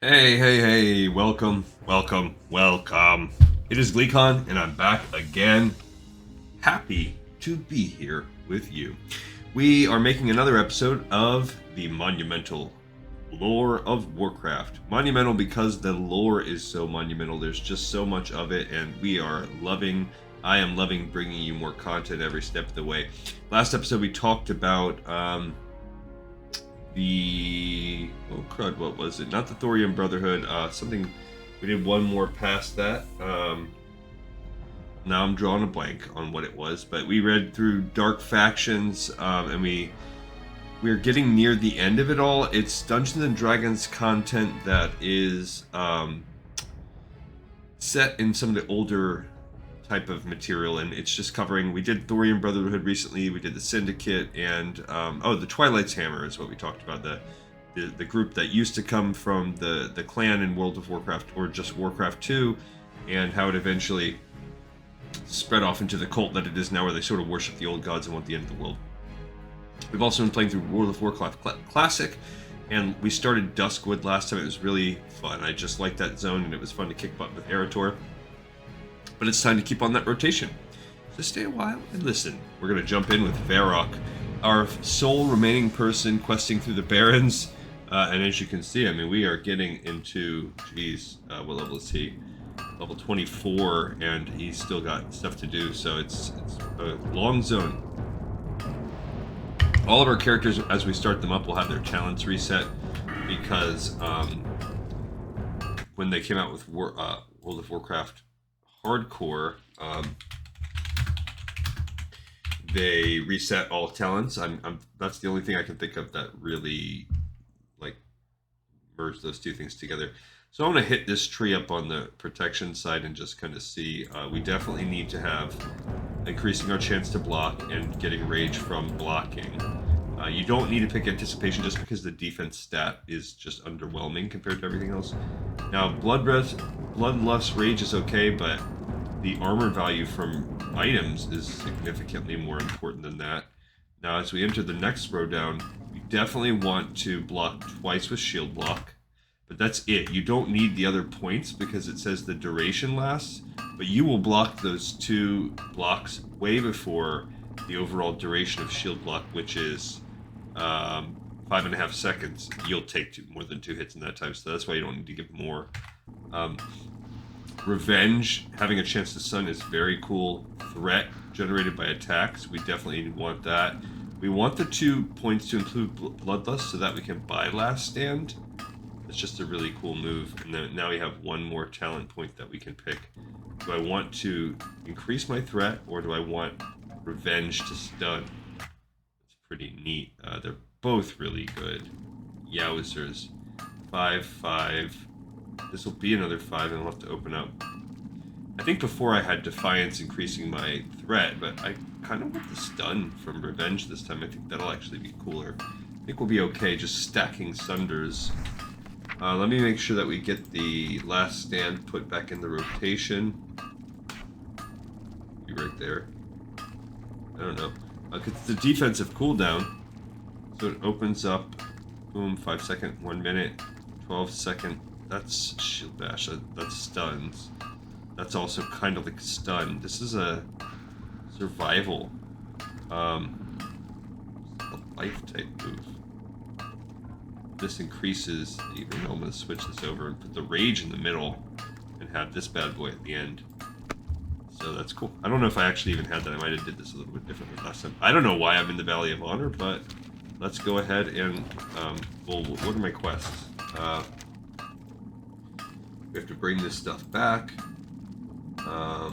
Hey, hey, hey, welcome, welcome, welcome. It is GleeCon, and I'm back again. Happy to be here with you. We are making another episode of the monumental lore of Warcraft. Monumental because the lore is so monumental. There's just so much of it, and I am loving bringing you more content every step of the way. Last episode, we talked about what was it? Not the Thorium Brotherhood. Something we did one more past that. Now I'm drawing a blank on what it was, but we read through Dark Factions, and we're getting near the end of it all. It's Dungeons and Dragons content that is set in some of the older type of material, and it's just covering. We did Thorium Brotherhood recently. We did the Syndicate, and the Twilight's Hammer is what we talked about. The group that used to come from the clan in World of Warcraft, or just Warcraft 2, and how it eventually spread off into the cult that it is now, where they sort of worship the old gods and want the end of the world. We've also been playing through World of Warcraft Classic, and we started Duskwood last time. It was really fun. I just liked that zone, and it was fun to kick butt with Eretor. But it's time to keep on that rotation. So stay a while and listen. We're going to jump in with Varrock, our sole remaining person questing through the Barrens. And as you can see, I mean, we are getting into, what level is he? Level 24, and he's still got stuff to do, so it's a long zone. All of our characters, as we start them up, will have their talents reset, because when they came out with World of Warcraft Hardcore, they reset all talents. That's the only thing I can think of that really merge those two things together. So I'm going to hit this tree up on the protection side and just kind of see. We definitely need to have increasing our chance to block and getting rage from blocking. You don't need to pick anticipation just because the defense stat is just underwhelming compared to everything else. Now, Bloodlust Rage is okay, but the armor value from items is significantly more important than that. Now, as we enter the next row down, we definitely want to block twice with shield block, but that's it. You don't need the other points because it says the duration lasts, but you will block those two blocks way before the overall duration of shield block, which is 5.5 seconds. You'll take more than 2 hits in that time, so that's why you don't need to give more. Revenge, having a chance to stun, is very cool. Threat generated by attacks, we definitely want that. We want the 2 points to include Bloodlust so that we can buy Last Stand. It's just a really cool move. And then now we have one more talent point that we can pick. Do I want to increase my threat, or do I want Revenge to stun? It's pretty neat. They're both really good. Yowzers. 5, 5. This will be another 5, and I'll have to open up. I think before I had Defiance increasing my threat, but I kind of want the stun from Revenge this time. I think that'll actually be cooler. I think we'll be okay just stacking Sunders. Let me make sure that we get the Last Stand put back in the rotation. Be right there. I don't know. Because it's a defensive cooldown. So it opens up. Boom, 5 second, 1 minute, 12 second. That's Shield Bash. That's stuns. That's also kind of like stun. This is a survival. A life type move. This increases. Even though I'm going to switch this over and put the Rage in the middle and have this bad boy at the end. So that's cool. I don't know if I actually even had that. I might have did this a little bit differently last time. I don't know why I'm in the Valley of Honor, but let's go ahead and what are my quests? We have to bring this stuff back. I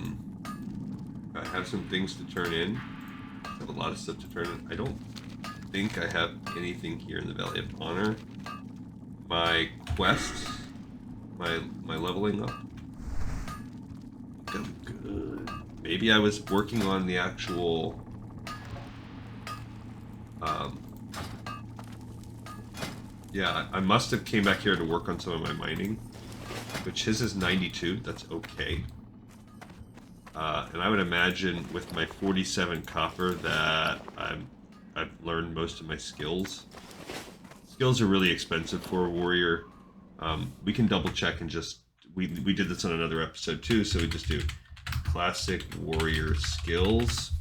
have some things to turn in. I have a lot of stuff to turn in. I don't think I have anything here in the Valley of Honor. My quests, my leveling up. I'm good. Maybe I was working on the actual yeah, I must have came back here to work on some of my mining, which his is 92. That's okay. And I would imagine with my 47 copper that I've learned most of my skills. Skills are really expensive for a warrior. We can double check and just we did this on another episode too, so we just do classic warrior skills,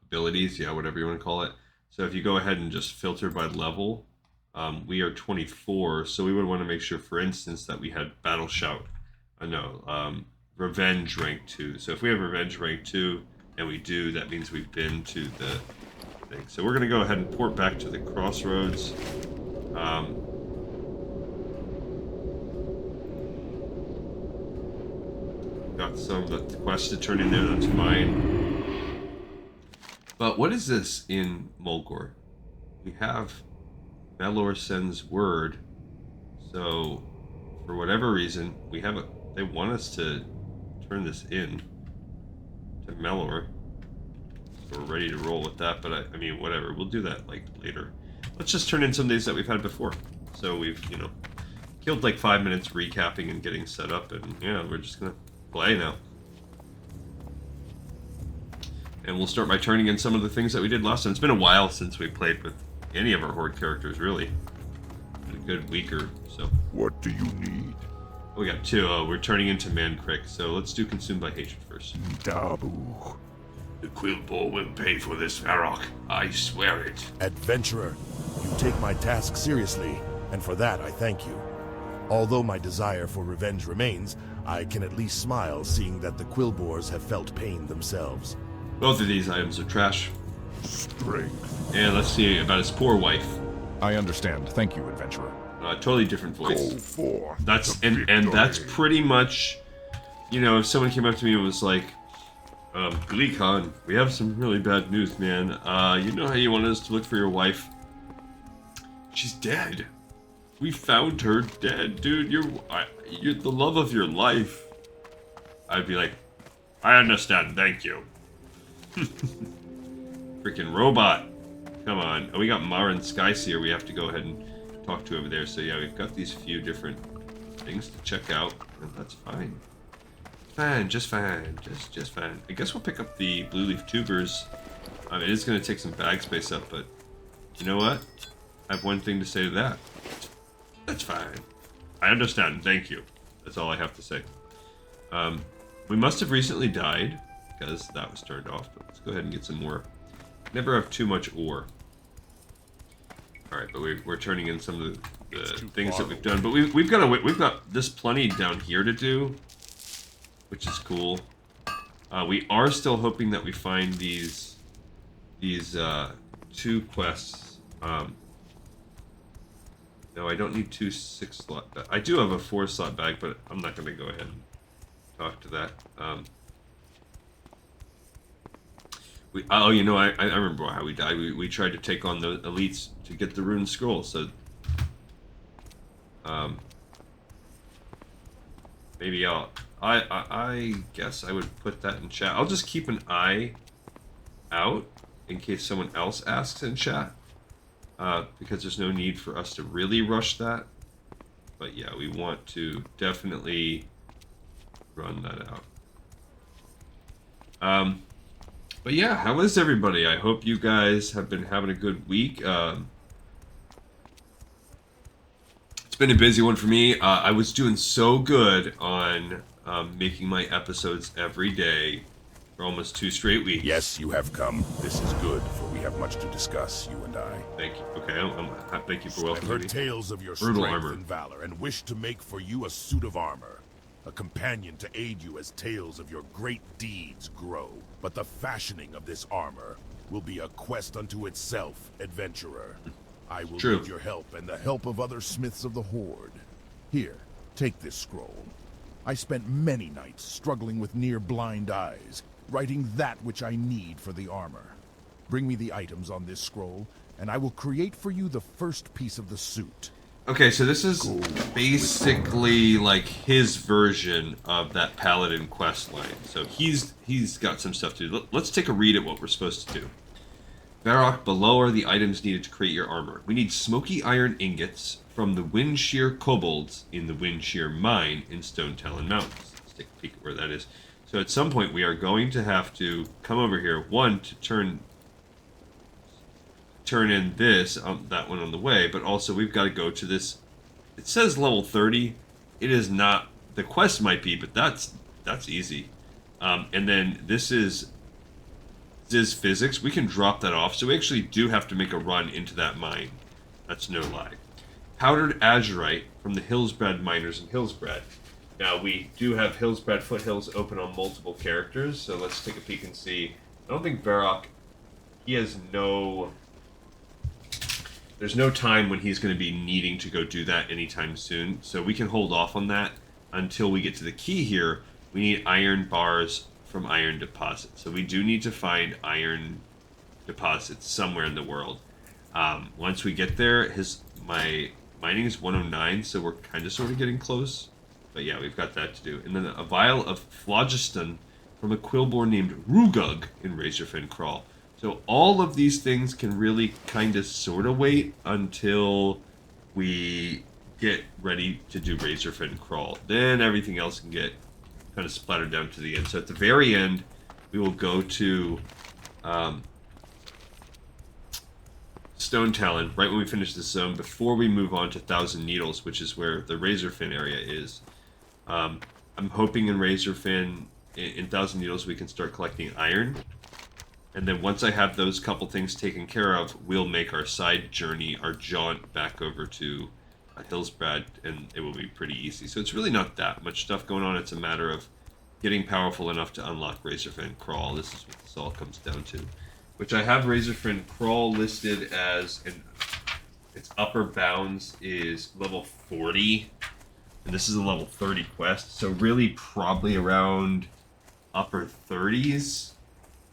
abilities, yeah, whatever you want to call it. So if you go ahead and just filter by level, we are 24, so we would want to make sure, for instance, that we had battle shout. Revenge rank 2. So if we have revenge rank 2 and we do, that means we've been to the thing. So we're going to go ahead and port back to the crossroads. Got some of the quests to turn in there, that's fine. But what is this in Mulgore? We have Melor sends word. So for whatever reason, we have they want us to turn this in to Melor. So we're ready to roll with that, but I mean, whatever. We'll do that, like, later. Let's just turn in some days that we've had before. So we've, killed like 5 minutes recapping and getting set up, and, yeah, we're just gonna play now. And we'll start by turning in some of the things that we did last time. It's been a while since we played with any of our Horde characters, really. Been a good week or so. What do you need? Oh, we got 2. We're turning into Mankrik, so let's do Consumed by Hatred first. Dabu. The Quillbore will pay for this, Varrock. I swear it. Adventurer, you take my task seriously, and for that I thank you. Although my desire for revenge remains, I can at least smile seeing that the Quillbores have felt pain themselves. Both of these items are trash. Strength. And let's see about his poor wife. I understand. Thank you, adventurer. Totally different voice. Go forth. That's to and that's victory. pretty much, if someone came up to me and was like, Glee Khan, we have some really bad news, man. You know how you wanted us to look for your wife? She's dead. We found her dead, dude. You're the love of your life. I'd be like, I understand, thank you. Freaking robot. Come on. Oh, we got Marin Skyseer we have to go ahead and talk to over there. So yeah, we've got these few different things to check out, and that's fine. Fine, just fine. Just fine. I guess we'll pick up the blue leaf tubers. It is going to take some bag space up, but you know what? I have one thing to say to that. That's fine. I understand. Thank you. That's all I have to say. We must have recently died, because that was turned off, but let's go ahead and get some more. Never have too much ore. Alright, but we're turning in some of the things that we've done. But we've got this plenty down here to do, which is cool. We are still hoping that we find these 2 quests. No, I don't need 2 6-slot bags. I do have a 4-slot bag, but I'm not going to go ahead and talk to that. I remember how we died. We tried to take on the elites to get the rune scroll. So, maybe I guess I would put that in chat. I'll just keep an eye out in case someone else asks in chat, because there's no need for us to really rush that. But yeah, we want to definitely run that out. But yeah, how is everybody? I hope you guys have been having a good week. It's been a busy one for me. I was doing so good on making my episodes every day for almost 2 straight weeks. Yes, you have come. This is good, for we have much to discuss, you and I. Thank you. Okay, thank you for I've welcoming heard me. tales of your Brutal strength armor. and valor, and wish to make for you a suit of armor. A companion to aid you as tales of your great deeds grow. But the fashioning of this armor will be a quest unto itself, adventurer. I will True. need your help and the help of other smiths of the Horde. Here, take this scroll. I spent many nights struggling with near blind eyes, writing that which I need for the armor. Bring me the items on this scroll, and I will create for you the first piece of the suit. Okay, so this is basically like his version of that Paladin quest line. So he's got some stuff to do. Let's take a read at what we're supposed to do. Varrock, below are the items needed to create your armor. We need smoky iron ingots from the Windshear kobolds in the Windshear mine in Stone Talon Mountains. Let's take a peek at where that is. So at some point we are going to have to come over here, one, to turn in this, that one on the way, but also we've got to go to this it says level 30. It is not. The quest might be, but that's easy. And then this is physics. We can drop that off. So we actually do have to make a run into that mine. That's no lie. Powdered azurite from the Hillsbred miners in Hillsbred. Now, we do have Hillsbred Foothills open on multiple characters, so let's take a peek and see. I don't think Varrock, he has no... There's no time when he's going to be needing to go do that anytime soon, so we can hold off on that until we get to the key here. We need iron bars from iron deposits. So we do need to find iron deposits somewhere in the world. Once we get there, my mining is 109, so we're kind of sort of getting close. But yeah, we've got that to do. And then a vial of phlogiston from a quillbore named Rugug in Razorfin Crawl. So all of these things can really kind of sort of wait until we get ready to do Razorfin Crawl. Then everything else can get kind of splattered down to the end. So at the very end, we will go to Stone Talon, right when we finish this zone, before we move on to Thousand Needles, which is where the Razorfin area is. I'm hoping in Razorfin, in Thousand Needles, we can start collecting iron. And then once I have those couple things taken care of, we'll make our side journey, our jaunt back over to Hillsbrad, and it will be pretty easy. So it's really not that much stuff going on. It's a matter of getting powerful enough to unlock Razorfin Crawl. This is what this all comes down to. Which I have Razorfin Crawl listed as, its upper bounds is level 40. And this is a level 30 quest. So really probably around upper 30s.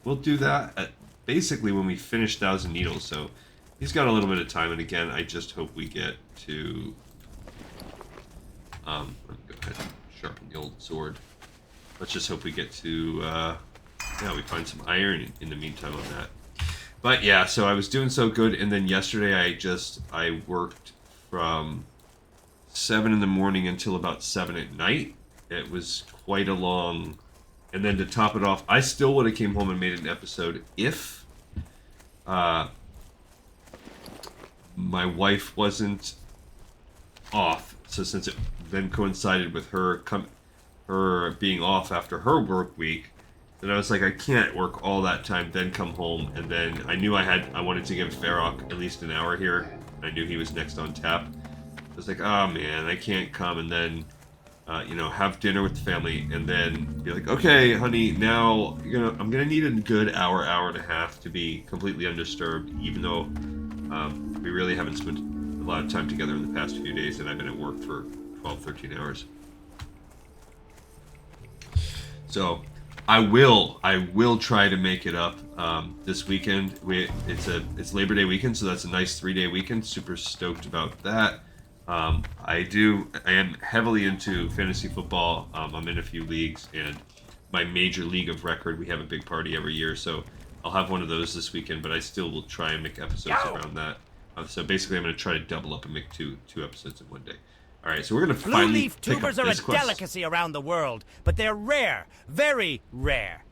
We'll do that at basically when we finish Thousand Needles. So he's got a little bit of time. And again, I just hope we get to... let me go ahead and sharpen the old sword. Let's just hope we get to... yeah, we find some iron in the meantime on that. But yeah, so I was doing so good, and then yesterday I worked from 7 in the morning until about 7 at night. It was quite a long... And then to top it off, I still would have came home and made an episode if my wife wasn't off. So since it then coincided with her being off after her work week, then I was like, I can't work all that time, then come home, and then I knew I wanted to give Varrock at least an hour here. I knew he was next on tap. I was like, oh man, I can't come, and then, have dinner with the family, and then be like, okay, honey, now I'm gonna need a good hour and a half to be completely undisturbed, even though we really haven't spent a lot of time together in the past few days, and I've been at work for 12, 13 hours. So I will try to make it up this weekend. It's Labor Day weekend, so that's a nice 3-day weekend. Super stoked about that. I am heavily into fantasy football. I'm in a few leagues, and my major league of record, we have a big party every year, so I'll have one of those this weekend, but I still will try and make episodes around that. So basically, I'm going to try to double up and make two episodes in one day. All right, so we're going to finally Blue-leaf pick up tubers are a this quest. delicacy around the world, but they're rare, very rare.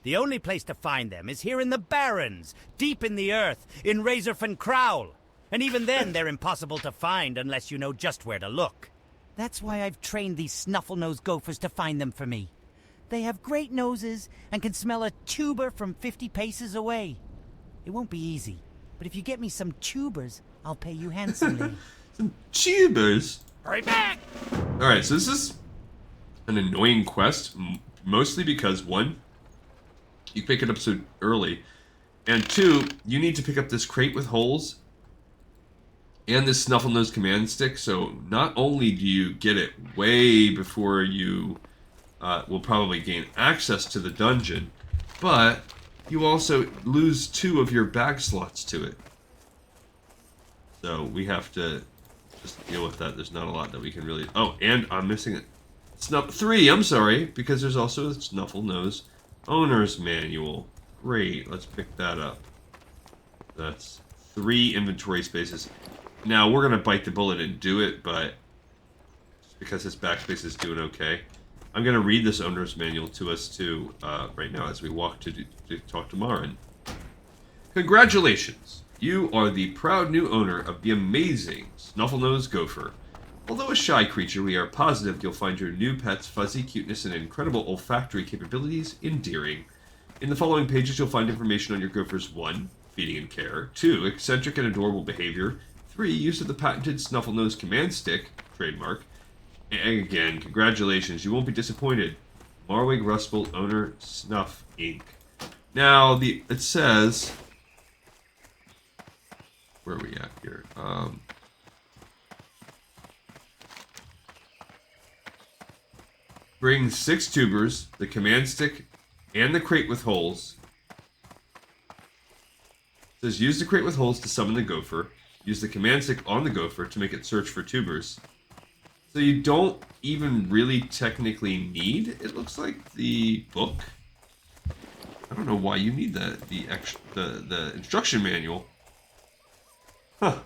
The only place to find them is here in the Barrens, deep in the earth, in Razorfin Crawl. And even then, they're impossible to find unless you know just where to look. That's why I've trained these snuffle-nosed gophers to find them for me. They have great noses and can smell a tuber from 50 paces away. It won't be easy, but if you get me some tubers, I'll pay you handsomely. Some tubers? Hurry back! Alright, so this is an annoying quest, mostly because, one, you pick it up so early, and two, you need to pick up this crate with holes and this Snuffle-Nose command stick, so not only do you get it way before you will probably gain access to the dungeon, but you also lose 2 of your bag slots to it. So we have to just deal with that. There's not a lot that we can really... Oh, and I'm missing it. 3, I'm sorry, because there's also a Snuffle-Nose Owner's Manual. Great, let's pick that up. That's 3 inventory spaces. Now, we're going to bite the bullet and do it, but just because this backspace is doing okay. I'm going to read this owner's manual to us, too, right now as we walk to talk to Marin. Congratulations! You are the proud new owner of the amazing Snuffle-Nose Gopher. Although a shy creature, we are positive you'll find your new pet's fuzzy cuteness and incredible olfactory capabilities endearing. In the following pages, you'll find information on your gopher's 1. Feeding and care, 2. Eccentric and adorable behavior, 3. Use of the patented Snufflenose command stick, trademark. And again, congratulations, you won't be disappointed. Marwig Rustbolt owner, Snuff Inc. Now, it says... Where are we at here? Bring 6 tubers, the command stick, and the crate with holes. It says use the crate with holes to summon the gopher. Use the command stick on the gopher to make it search for tubers. So you don't even really technically need, it looks like, the book. I don't know why you need the instruction manual. Huh.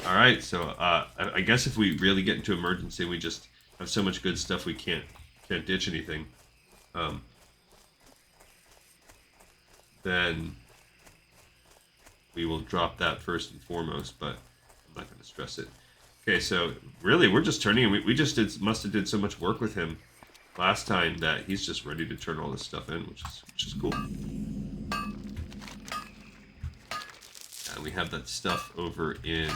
Alright, so I guess if we really get into emergency, we just have so much good stuff we can't ditch anything. Then we will drop that first and foremost, but I'm not going to stress it. Okay, so really we're just turning, we just must have did so much work with him last time that he's just ready to turn all this stuff in, which is cool. And we have that stuff over in,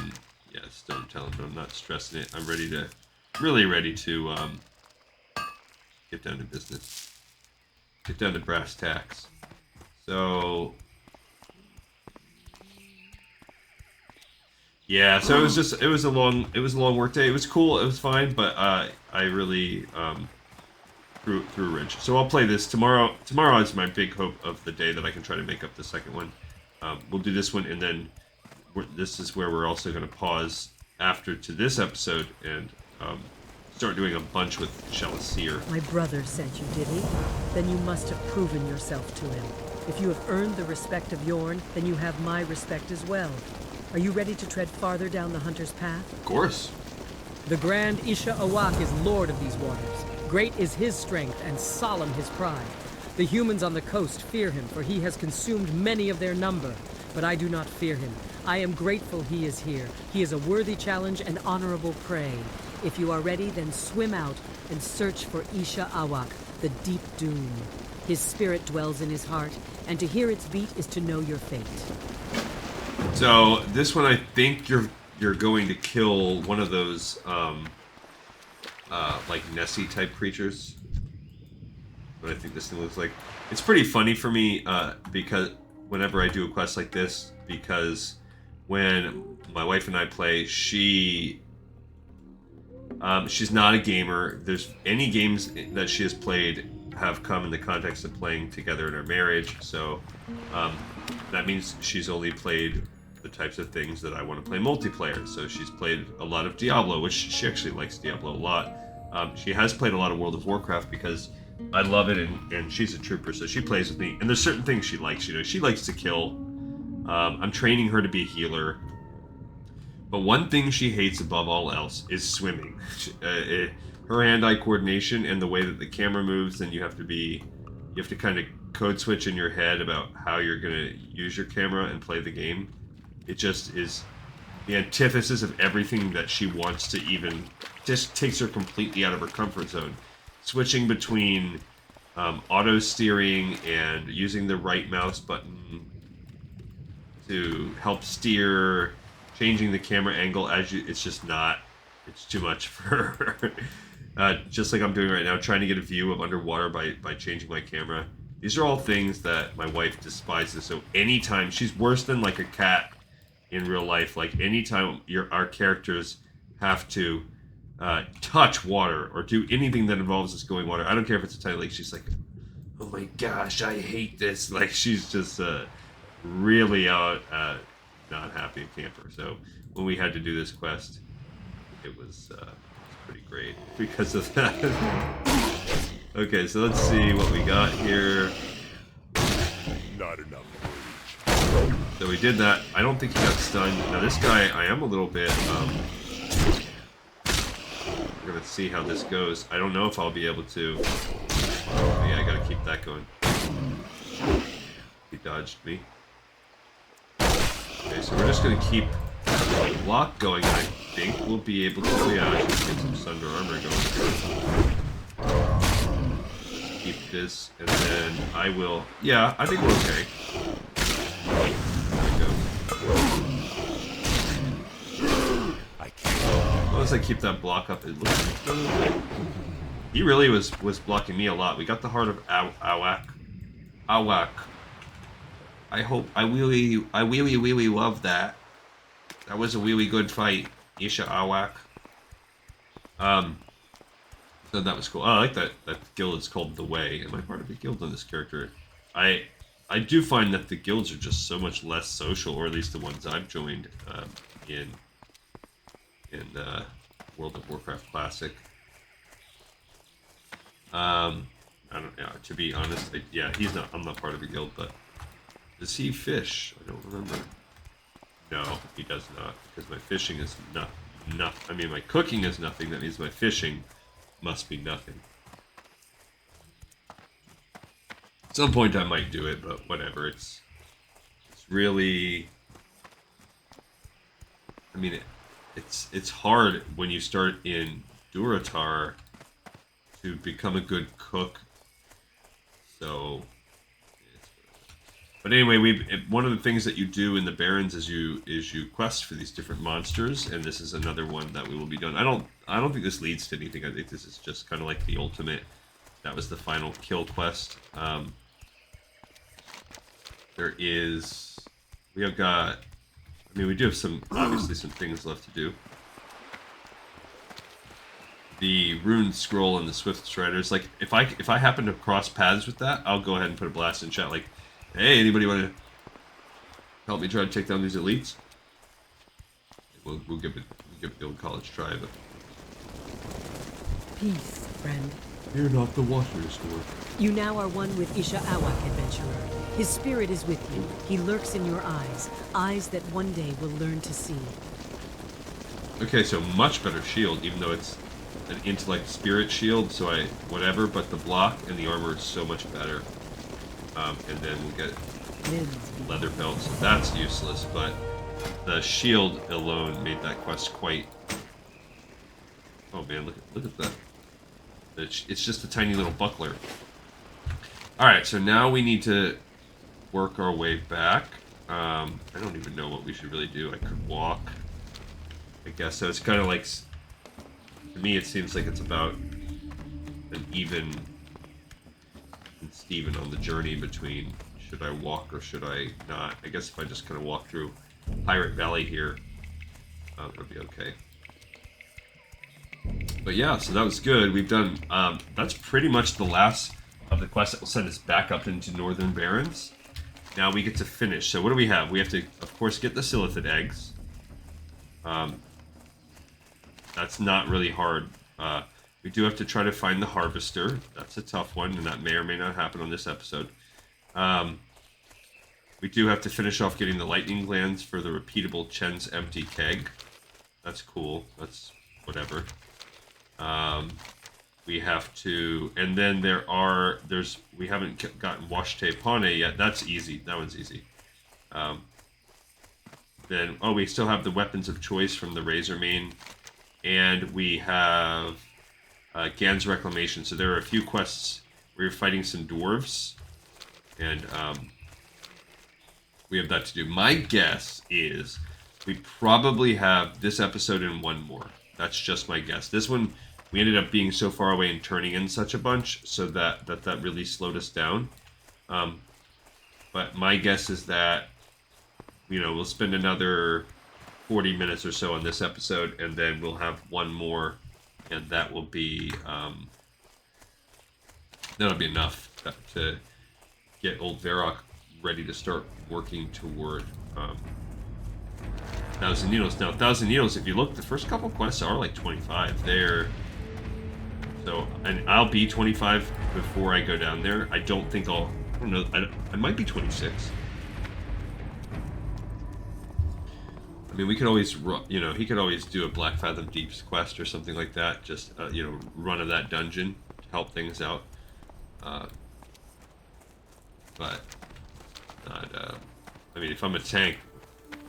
yes, don't tell him, I'm not stressing it. I'm really ready to get down to business. Get down to brass tacks. So yeah, so it was a long work day. It was cool, it was fine, but I really threw a wrench. So I'll play this tomorrow. Tomorrow is my big hope of the day that I can try to make up the second one. We'll do this one, and then this is where we're also going to pause after to this episode and start doing a bunch with Shellicere. My brother sent you, did he? Then you must have proven yourself to him. If you have earned the respect of Yorn, then you have my respect as well. Are you ready to tread farther down the hunter's path? Of course. The grand Isha Awak is lord of these waters. Great is his strength and solemn his pride. The humans on the coast fear him, for he has consumed many of their number. But I do not fear him. I am grateful he is here. He is a worthy challenge and honorable prey. If you are ready, then swim out and search for Isha Awak, the deep doom. His spirit dwells in his heart, and to hear its beat is to know your fate. So this one, I think you're going to kill one of those like Nessie type creatures. What I think this thing looks like. It's pretty funny for me because whenever I do a quest like this, because when my wife and I play, she's not a gamer. There's any games that she has played have come in the context of playing together in our marriage, so that means she's only played the types of things that I want to play multiplayer. So she's played a lot of Diablo, which she actually likes Diablo a lot. She has played a lot of World of Warcraft because I love it, and she's a trooper, so she plays with me. And there's certain things she likes. You know, she likes to kill. I'm training her to be a healer. But one thing she hates above all else is swimming. Her hand-eye coordination and the way that the camera moves, and you have to kind of code switch in your head about how you're going to use your camera and play the game. It just is the antithesis of everything that she wants to even, just takes her completely out of her comfort zone. Switching between auto steering and using the right mouse button to help steer, changing the camera angle as you, it's just not, it's too much for her. Just like I'm doing right now, trying to get a view of underwater by changing my camera. These are all things that my wife despises. So anytime, she's worse than like a cat in real life. Like anytime our characters have to touch water or do anything that involves us going water, I don't care if it's a tiny lake, she's like, oh my gosh, I hate this. Like she's just really out, not happy camper. So when we had to do this quest, it was pretty great because of that. Okay, so let's see what we got here. Not enough. So we did that. I don't think he got stunned. Now this guy, I am a little bit, we're gonna see how this goes. I don't know if I'll be able to. Yeah, I gotta keep that going. He dodged me. Okay, so we're just gonna keep the block going, I think we'll be able to, just get some Sunder Armor going. Keep this, and then I will, yeah, I think we're okay. There we go. As long as I keep that block up, it looks good. He really was blocking me a lot. We got the heart of Awak. Awak. I really love that. That was a really good fight, Isha Awak. So that was cool. Oh, I like that guild is called The Way. Am I part of a guild on this character? I do find that the guilds are just so much less social, or at least the ones I've joined in World of Warcraft Classic. I don't know. To be honest, yeah, I'm not part of a guild, but does he fish? I don't remember. No, he does not, because my fishing is I mean, my cooking is nothing. That means my fishing must be nothing. At some point, I might do it, but whatever. It's really. I mean, it's hard when you start in Durotar to become a good cook. So, but anyway, one of the things that you do in the Barrens is you quest for these different monsters, and this is another one that we will be doing. I don't think this leads to anything. I think this is just kind of like the ultimate. That was the final kill quest. We do have obviously some things left to do. The Rune Scroll and the Swift Striders. Like, if I happen to cross paths with that, I'll go ahead and put a blast in chat. Like, hey, anybody want to help me try to take down these elites? We'll give the old college try, but Peace, friend. you're not the water store. You now are one with Isha Awak, adventurer. His spirit is with you. He lurks in your eyes that one day will learn to see. Okay, so much better shield, even though it's an intellect spirit shield, so whatever, but the block and the armor is so much better. And then we'll get leather belts, so that's useless, but the shield alone made that quest quite... Oh man, look at that. It's just a tiny little buckler. Alright, so now we need to work our way back. I don't even know what we should really do. I could walk, I guess. So it's kind of like... To me, it seems like it's about an even and Steven on the journey between should I walk or should I not. I guess if I just kind of walk through Pirate Valley here, it'll be okay. But yeah, so that was good. We've done, that's pretty much the last of the quest that will send us back up into Northern Barrens. Now we get to finish. So what do we have? We have to, of course, get the Silithid eggs. That's not really hard. We do have to try to find the Harvester. That's a tough one, and that may or may not happen on this episode. We do have to finish off getting the lightning glands for the repeatable Chen's empty keg. That's cool. That's whatever. We have to, and then we haven't gotten Washte Pane yet. That's easy. That one's easy. Then, we still have the weapons of choice from the Razormane, and we have Gan's Reclamation. So there are a few quests where you're fighting some dwarves, and we have that to do. My guess is we probably have this episode and one more. That's just my guess. This one, we ended up being so far away and turning in such a bunch, so that really slowed us down. But my guess is that, we'll spend another 40 minutes or so on this episode, and then we'll have one more, and that will be, that'll be enough to get old Varrock ready to start working toward 1,000 Needles. Now, 1,000 Needles, if you look, the first couple quests are like 25. And I'll be 25 before I go down there. I don't know, I might be 26. I mean, we could always, he could always do a Black Fathom Deeps quest or something like that. Just, run of that dungeon to help things out. But, not, I mean, if I'm a tank,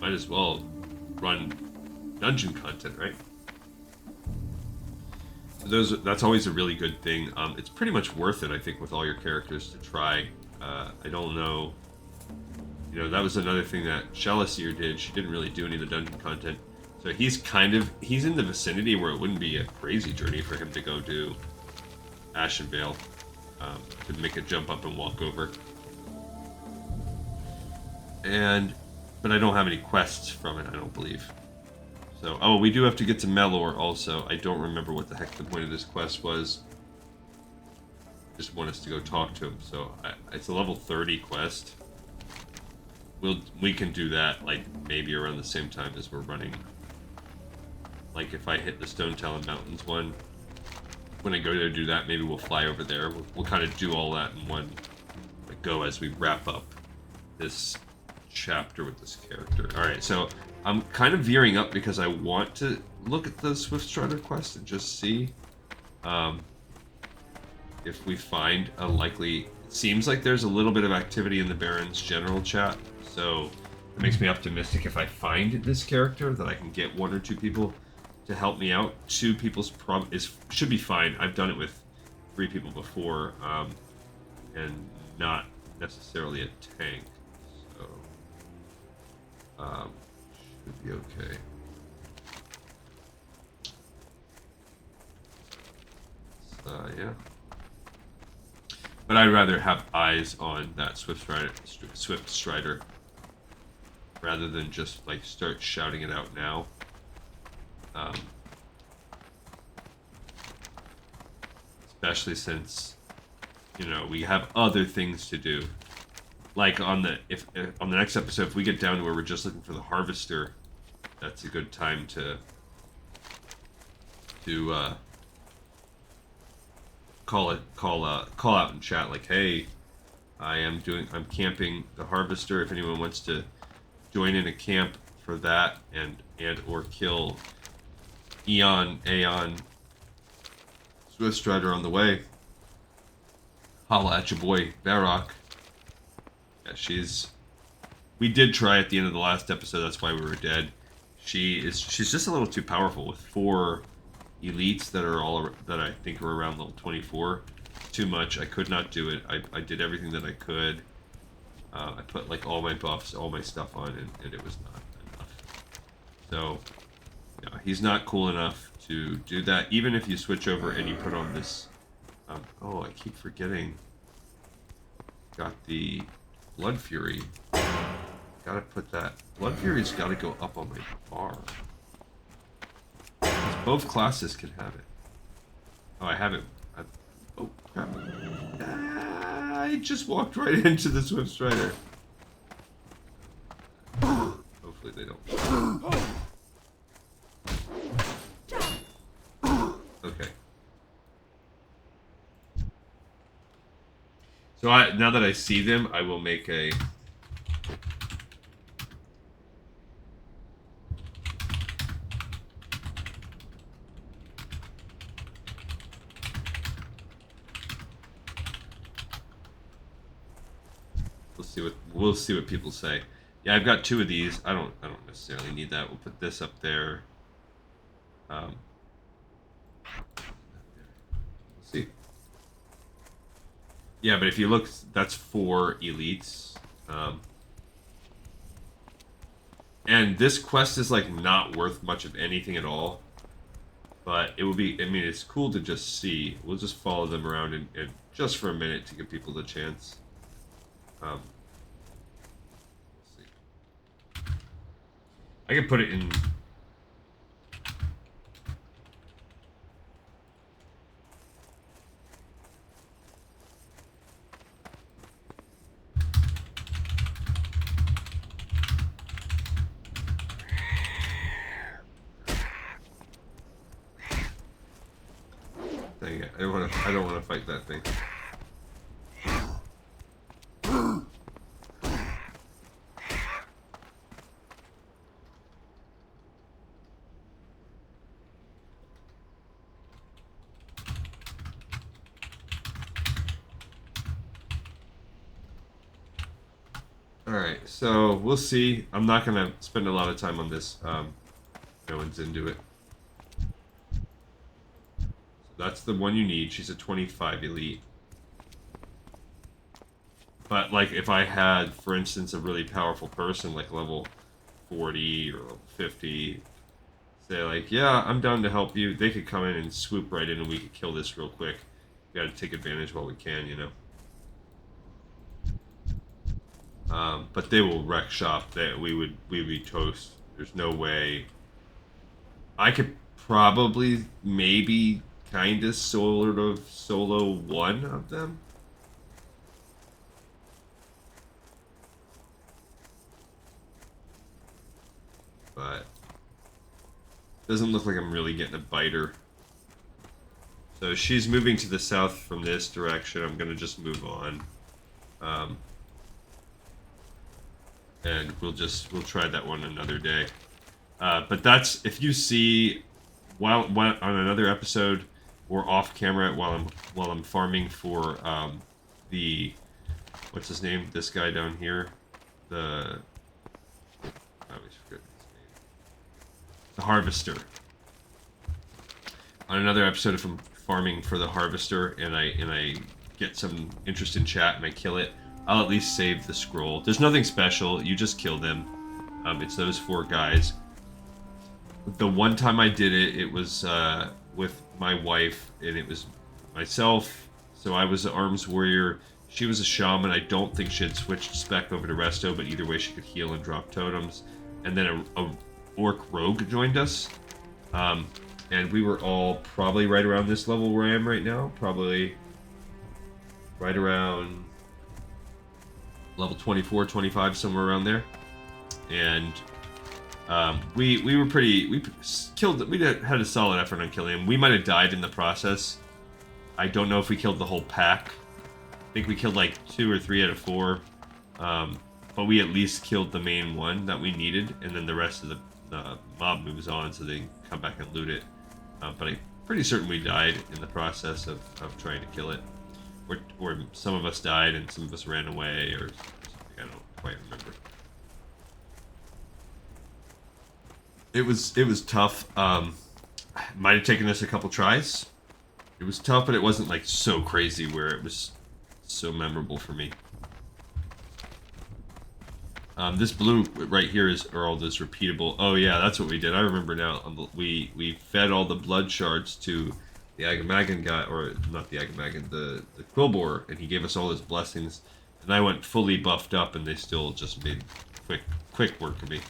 might as well run dungeon content, right? So that's always a really good thing. It's pretty much worth it, I think, with all your characters to try. I don't know. You know, that was another thing that Shelliseer did. She didn't really do any of the dungeon content. So he's in the vicinity where it wouldn't be a crazy journey for him to go do Ashenvale, to make a jump up and walk over. But I don't have any quests from it, I don't believe. So, oh, we do have to get to Melor also. I don't remember what the heck the point of this quest was. Just want us to go talk to him. So, it's a level 30 quest. We can do that, like, maybe around the same time as we're running. Like, if I hit the Stone Talon Mountains one, when I go to do that, maybe we'll fly over there. We'll kind of do all that in one go as we wrap up this chapter with this character. Alright, so I'm kind of veering up because I want to look at the Swiftstrider quest and just see if we find a likely... It seems like there's a little bit of activity in the Barrens general chat, so it makes me optimistic if I find this character that I can get 1 or 2 people to help me out. 2 people's should be fine. I've done it with 3 people before, and not necessarily a tank, so should be okay. Yeah. But I'd rather have eyes on that Swiftstrider rather than just like start shouting it out now. Especially since, you know, we have other things to do. Like on the on the next episode, if we get down to where we're just looking for the Harvester, that's a good time to call out in chat like, hey, I'm camping the Harvester. If anyone wants to join in a camp for that and or kill Aeon Swiftstrider on the way, holla at your boy Varrock. Yeah, we did try at the end of the last episode, that's why we were dead. She's just a little too powerful with 4 elites that I think are around level 24. Too much. I could not do it. I did everything that I could. I put like all my buffs, all my stuff on, and it was not enough. So, yeah, he's not cool enough to do that. Even if you switch over and you put on this, oh, I keep forgetting. Got the Blood Fury. Gotta put that. Blood Fury's gotta go up on my bar. Both classes can have it. Oh, I have it. Oh, crap. I just walked right into the Swiftstrider. Hopefully they don't. Okay. So now that I see them, I will make a... We'll see what people say. Yeah, I've got 2 of these. I don't necessarily need that. We'll put this up there. We'll see. Yeah, but if you look, that's 4 elites. And this quest is like not worth much of anything at all. But it would be, I mean, it's cool to just see. We'll just follow them around and just for a minute to give people the chance. Let's see. I can put it in. Dang it! I don't want to fight that thing. Alright, so we'll see. I'm not going to spend a lot of time on this. No one's into it. So that's the one you need. She's a 25 elite. But, like, if I had, for instance, a really powerful person, like level 40 or level 50, say, like, yeah, I'm down to help you, they could come in and swoop right in and we could kill this real quick. We gotta take advantage while we can, you know. But they will wreck shop. That we'd be toast. There's no way. I could probably, maybe, kind of, sort of solo one of them. But doesn't look like I'm really getting a biter. So she's moving to the south from this direction. I'm gonna just move on. And we'll try that one another day. But that's, if you see while on another episode or off camera while I'm farming for the, what's his name? This guy down here, I always forget his name. The Harvester. On another episode, if I'm farming for the Harvester and I get some interest in chat and I kill it, I'll at least save the scroll. There's nothing special. You just kill them. It's those 4 guys. The one time I did it, it was with my wife, and it was myself. So I was an arms warrior. She was a shaman. I don't think she had switched spec over to resto, but either way she could heal and drop totems. And then a orc rogue joined us. And we were all probably right around this level where I am right now. Probably right around level 24, 25, somewhere around there. And we were pretty, we had a solid effort on killing him. We might have died in the process. I don't know if we killed the whole pack. I think we killed like 2 or 3 out of 4. But we at least killed the main one that we needed, and then the rest of the mob moves on so they can come back and loot it. But I'm pretty certain we died in the process of trying to kill it. Or some of us died and some of us ran away or something. I don't quite remember. It was tough. Might have taken us a couple tries. It was tough, but it wasn't like so crazy where it was so memorable for me. This blue right here is Earl, this repeatable. Oh yeah, that's what we did. I remember now. We fed all the blood shards to the Agamagan guy, or not the Agamagan, the Quillbore, and he gave us all his blessings. And I went fully buffed up, and they still just made quick work of me.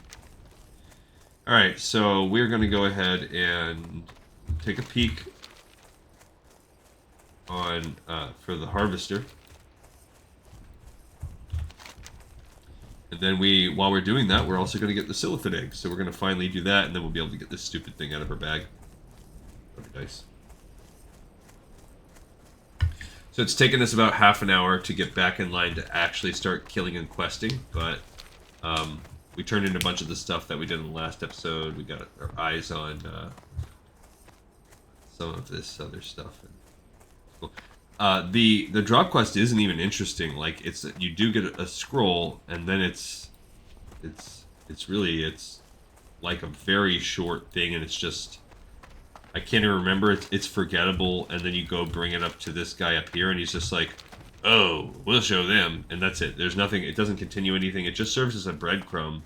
All right, so we're gonna go ahead and take a peek on for the Harvester. And then while we're doing that, we're also going to get the Silithid egg. So we're going to finally do that, and then we'll be able to get this stupid thing out of our bag. That'd be nice. So it's taken us about half an hour to get back in line to actually start killing and questing, but we turned in a bunch of the stuff that we did in the last episode. We got our eyes on some of this other stuff. Cool. The drop quest isn't even interesting. Like, it's, you do get a scroll, and then it's really like a very short thing, and it's just, I can't even remember. It's forgettable, and then you go bring it up to this guy up here, and he's just like, oh, we'll show them, and that's it. There's nothing. It doesn't continue anything. It just serves as a breadcrumb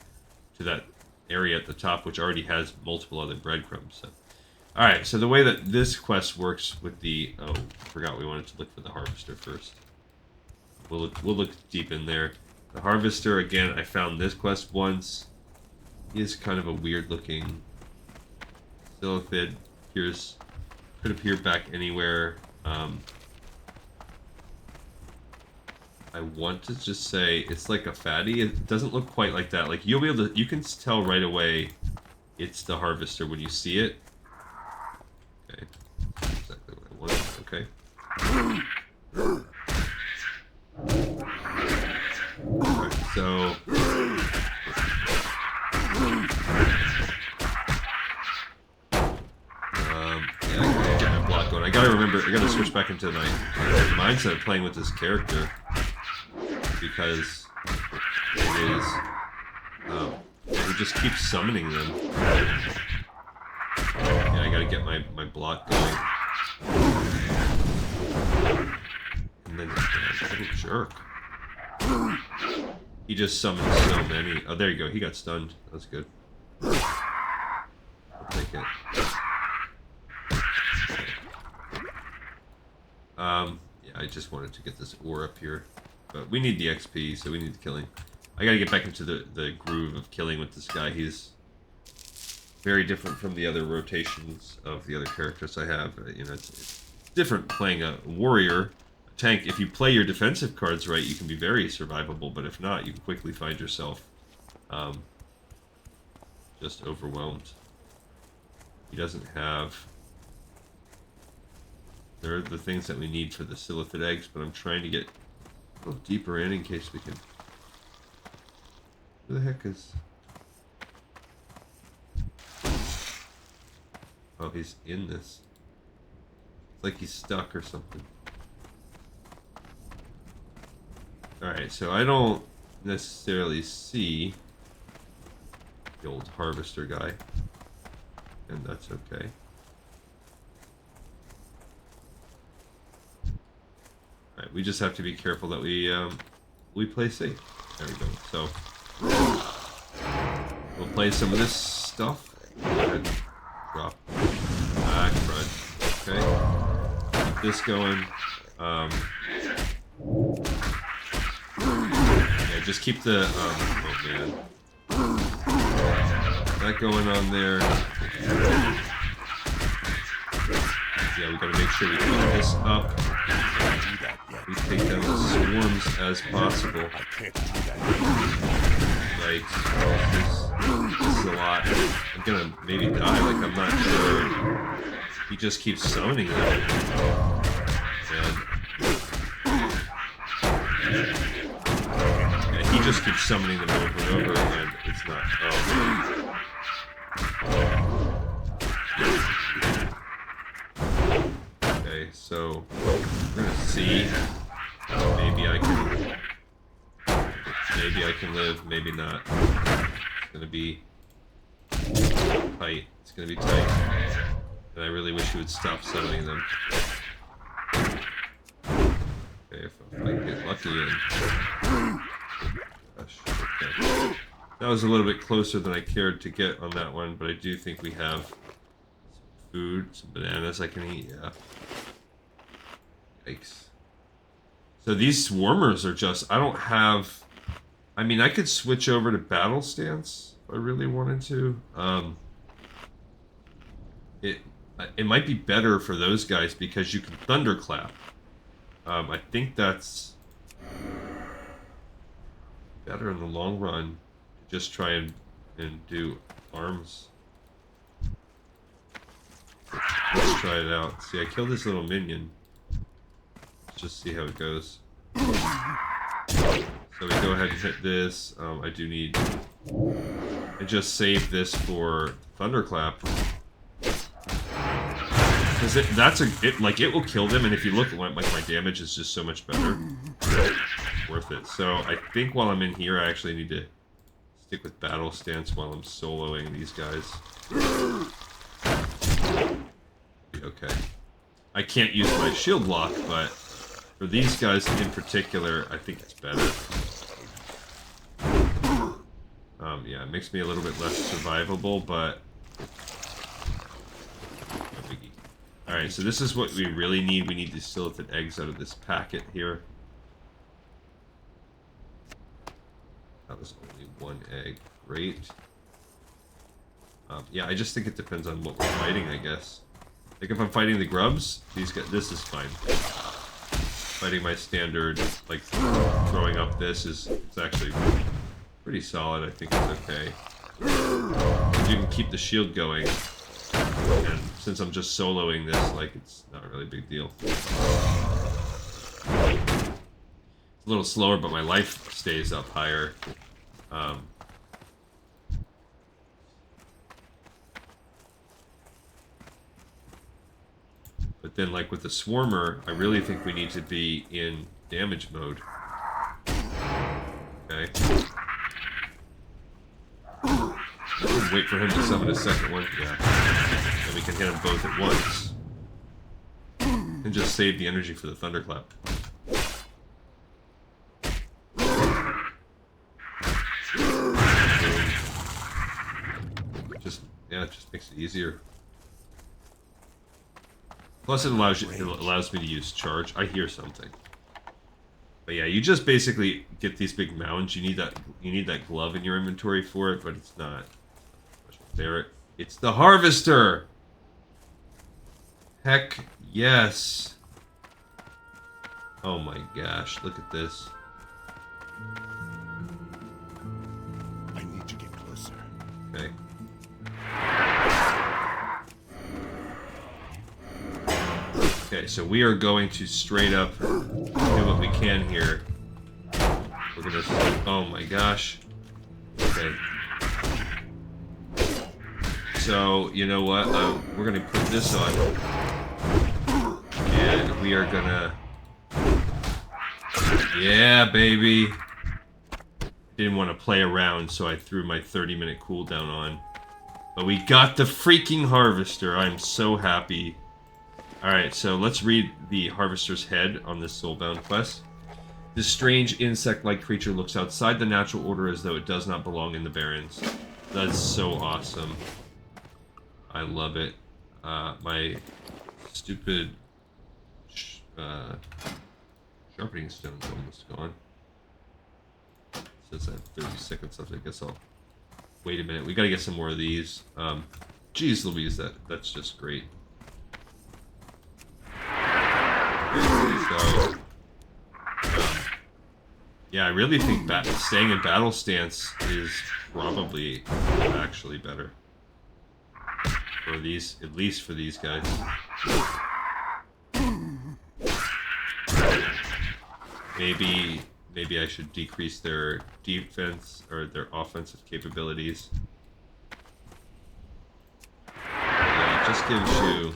to that area at the top, which already has multiple other breadcrumbs. So. Alright, so the way that this quest works with the... Oh, I forgot we wanted to look for the Harvester first. We'll look deep in there. The Harvester, again, I found this quest once. He is kind of a weird-looking Silithid. Could appear back anywhere. I want to just say it's like a fatty. It doesn't look quite like that. Like, you'll be able to... You can tell right away it's the Harvester when you see it. Okay, that's exactly what I wanted. Okay. Alright, so... yeah, I got my block going. I gotta switch back into my mindset of playing with this character. Because it is... he just keeps summoning them. Yeah, I gotta get my block going. And then what a jerk. He just summoned so many. Oh, there you go. He got stunned. That's good. I'll take it. Yeah, I just wanted to get this ore up here. But we need the XP, so we need the killing. I gotta get back into the groove of killing with this guy. He's very different from the other rotations of the other characters I have. You know, it's different playing a warrior, a tank. If you play your defensive cards right, you can be very survivable, but if not, you can quickly find yourself just overwhelmed. He doesn't have... There are the things that we need for the Silithid eggs, but I'm trying to get a little deeper in case we can... Who the heck is... Oh, he's in this. It's like he's stuck or something. Alright, so I don't necessarily see the old harvester guy. And that's okay. Alright, we just have to be careful that we play safe. There we go. So we'll play some of this stuff. Go ahead. Drop. Crud. Okay. Keep this going. Yeah, just keep the oh man. That going on there. Yeah, we gotta make sure we keep this up. We take down the swarms as possible. Yikes. This is a lot. I'm gonna maybe die, like I'm not sure. He just keeps summoning them. And yeah, he just keeps summoning them over and over, and it's not. Oh man. Okay, so we're gonna see. Maybe I can live, maybe not. It's gonna be tight. It's gonna be tight. And I really wish he would stop summoning them. Okay, if I can get lucky and... Gosh, okay. That was a little bit closer than I cared to get on that one, but I do think we have some food, some bananas I can eat, yeah. Yikes. So these swarmers are just... I don't have... I mean, I could switch over to battle stance if I really wanted to. It might be better for those guys because you can thunderclap. I think that's better in the long run. Just try and do arms. Let's try it out. See, I killed this little minion. Let's just see how it goes. So we go ahead and hit this. I do need... I just saved this for Thunderclap. Because it will kill them, and if you look at like my damage is just so much better. Worth it. So I think while I'm in here, I actually need to stick with battle stance while I'm soloing these guys. Okay. I can't use my shield block, but for these guys in particular, I think it's better. Yeah, it makes me a little bit less survivable, but no biggie. Alright, so this is what we really need. We need the Silithid eggs out of this packet here. That was only one egg. Great. Yeah, I just think it depends on what we're fighting, I guess. Like if I'm fighting the grubs, these guys, this is fine. Fighting my standard, like throwing up this is it's actually pretty solid. I think it's okay. You can keep the shield going, and since I'm just soloing this, like it's not a really big deal. It's a little slower, but my life stays up higher. But then, like with the Swarmer, I really think we need to be in damage mode. Okay. wait for him to summon a second one. Yeah. And we can hit them both at once. And just save the energy for the thunderclap. Yeah, it just makes it easier. Plus, it allows me to use charge. I hear something. But yeah, you just basically get these big mounds. You need that glove in your inventory for it, but it's not. There, it's the harvester. Heck yes. Oh my gosh, look at this. I need to get closer. Okay. Okay, so we are going to straight up do what we can here. We're gonna... Oh my gosh. Okay. So, you know what? We're gonna put this on. And we are gonna... Yeah, baby! Didn't want to play around, so I threw my 30-minute cooldown on. But we got the freaking harvester. I'm so happy. Alright, so let's read the Harvester's Head on this Soulbound quest. This strange insect-like creature looks outside the natural order as though it does not belong in the Barrens. That's so awesome. I love it. My stupid sharpening stone's almost gone. Says I have 30 seconds left. I guess I'll wait a minute. We gotta get some more of these. Geez Louise, that's just great. So, yeah, I really think staying in battle stance is probably actually better for these, at least for these guys. Maybe I should decrease their defense or their offensive capabilities. Yeah, it just gives you.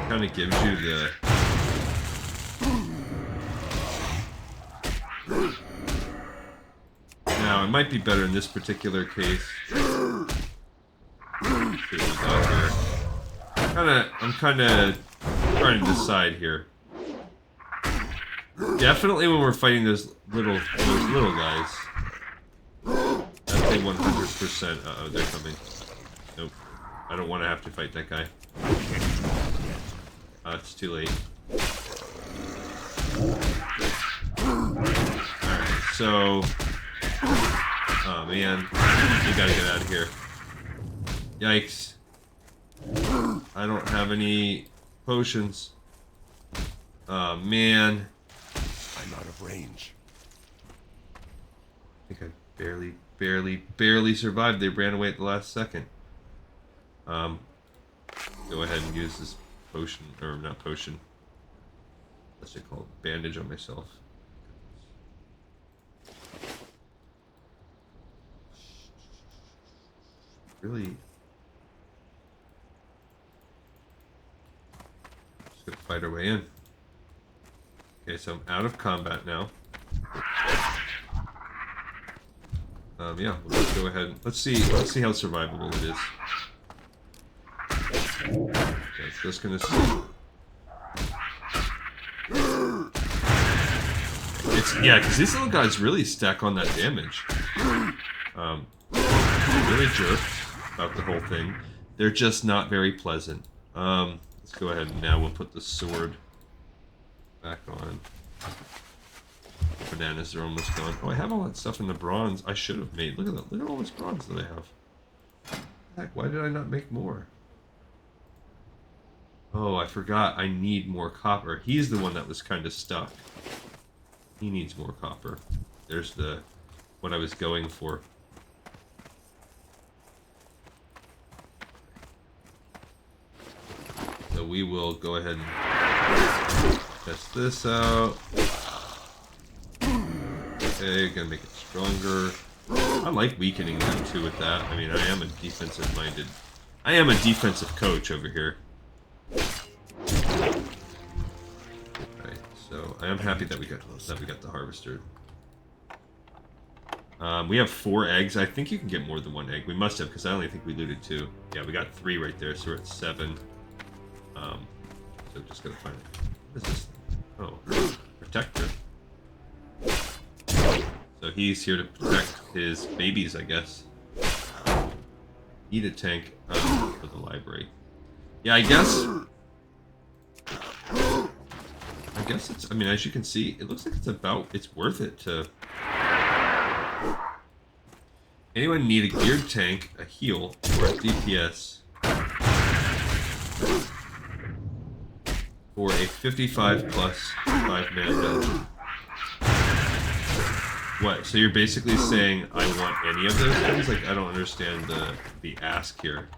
Kind of gives you the now it might be better in this particular case. Let's see what we got here. I'm kind of trying to decide here. Definitely when we're fighting those little guys. That's a 100%. Uh-oh, they're coming. Nope. I don't want to have to fight that guy. It's too late. Alright, so... Oh man, we gotta get out of here. Yikes. I don't have any potions. Oh man. I'm out of range. I think I barely survived. They ran away at the last second. Go ahead and use this potion, or not potion. What's it called? Bandage on myself. Really? Just gonna fight our way in. Okay, so I'm out of combat now. Yeah, we'll just go ahead. Let's see how survivable it is. Okay, just gonna see. Yeah, because these little guys really stack on that damage. Really jerked about the whole thing. They're just not very pleasant. Let's go ahead and now we'll put the sword back on. Bananas are almost gone. Oh, I have all that stuff in the bronze I should have made. Look at that. Look at all this bronze that I have. Heck, why did I not make more? Oh, I forgot. I need more copper. He's the one that was kind of stuck. He needs more copper. There's what I was going for. So we will go ahead and test this out. Okay, gonna make it stronger. I like weakening them too with that. I mean, I am a defensive coach over here. Okay, so I am happy that we got the harvester. We have 4 eggs. I think you can get more than 1 egg. We must have, because I only think we looted 2. Yeah, we got 3 right there, so we're at 7. So just gotta find it. What is this thing? Oh, protector. So he's here to protect his babies, I guess. Need a tank for the library. Yeah, I guess it's, I mean, as you can see, it looks like it's worth it to... Anyone need a geared tank, a heal, or a DPS for a 55 plus 5 mana build? What? So you're basically saying I want any of those things? Like, I don't understand the ask here.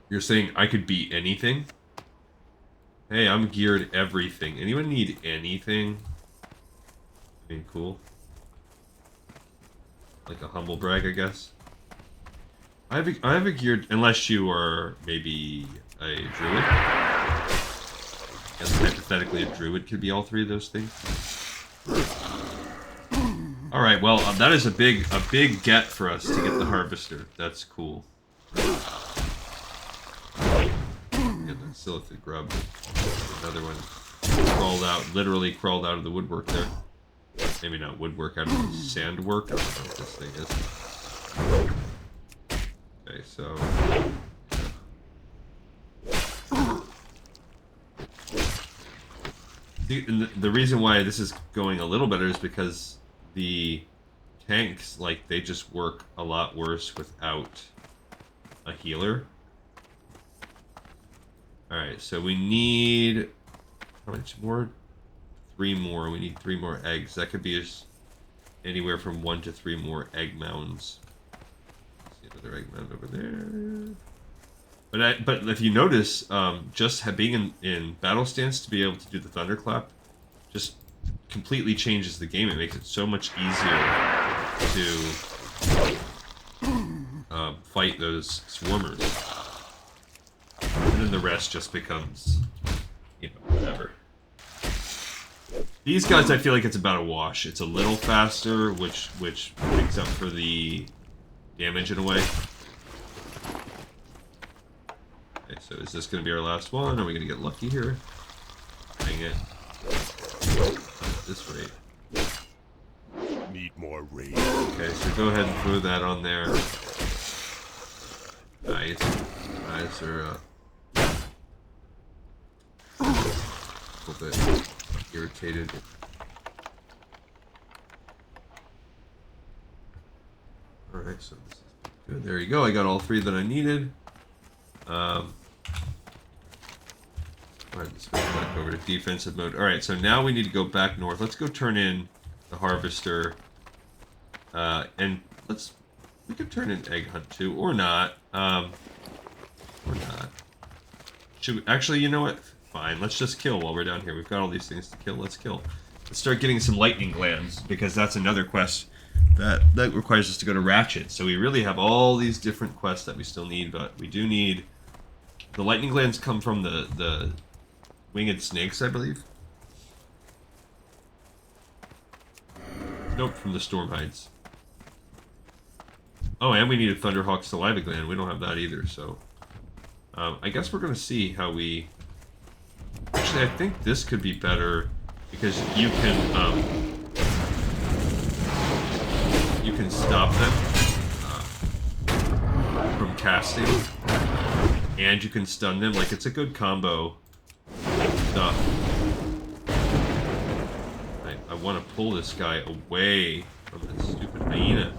You're saying I could be anything? Hey, I'm geared everything. Anyone need anything? I mean, cool. Like a humble brag, I guess. I have a geared, unless you are maybe a druid. Guess hypothetically a druid could be all 3 of those things. All right, well that is a big get for us to get the harvester. That's cool. Yeah, still have to grub. Another one literally crawled out of the woodwork there. Maybe not woodwork, out of the sand work. I don't know what this thing is. Okay, so... The reason why this is going a little better is because the tanks, like, they just work a lot worse without a healer. Alright, so we need... How much more? 3 more. We need 3 more eggs. That could be anywhere from 1 to 3 more egg mounds. See another egg mound over there. But if you notice, just being in battle stance to be able to do the thunderclap just completely changes the game. It makes it so much easier to fight those swarmers. And then the rest just becomes, you know, whatever. These guys, I feel like it's about a wash. It's a little faster, which makes up for the damage in a way. Okay, so is this going to be our last one? Are we going to get lucky here? Dang it. At this rate. Need more rage. Okay, so go ahead and throw that on there. Nice. Guys are a little bit irritated. Alright, so this is good. There you go. I got all 3 that I needed. Alright, let's go back over to defensive mode. Alright, so now we need to go back north. Let's go turn in the harvester. And we could turn in egg hunt too, or not. Or not. Should we, actually, you know what? Fine, let's just kill while we're down here. We've got all these things to kill. Let's kill. Let's start getting some lightning glands, because that's another quest that requires us to go to Ratchet. So we really have all these different quests that we still need, but we do need... The lightning glands come from the winged snakes, I believe. Nope, from the storm hides. Oh, and we need a Thunderhawk saliva gland. We don't have that either, so... I guess we're going to see how we... Actually, I think this could be better, because you can stop them from casting, and you can stun them. Like, it's a good combo stuff. I want to pull this guy away from that stupid hyena.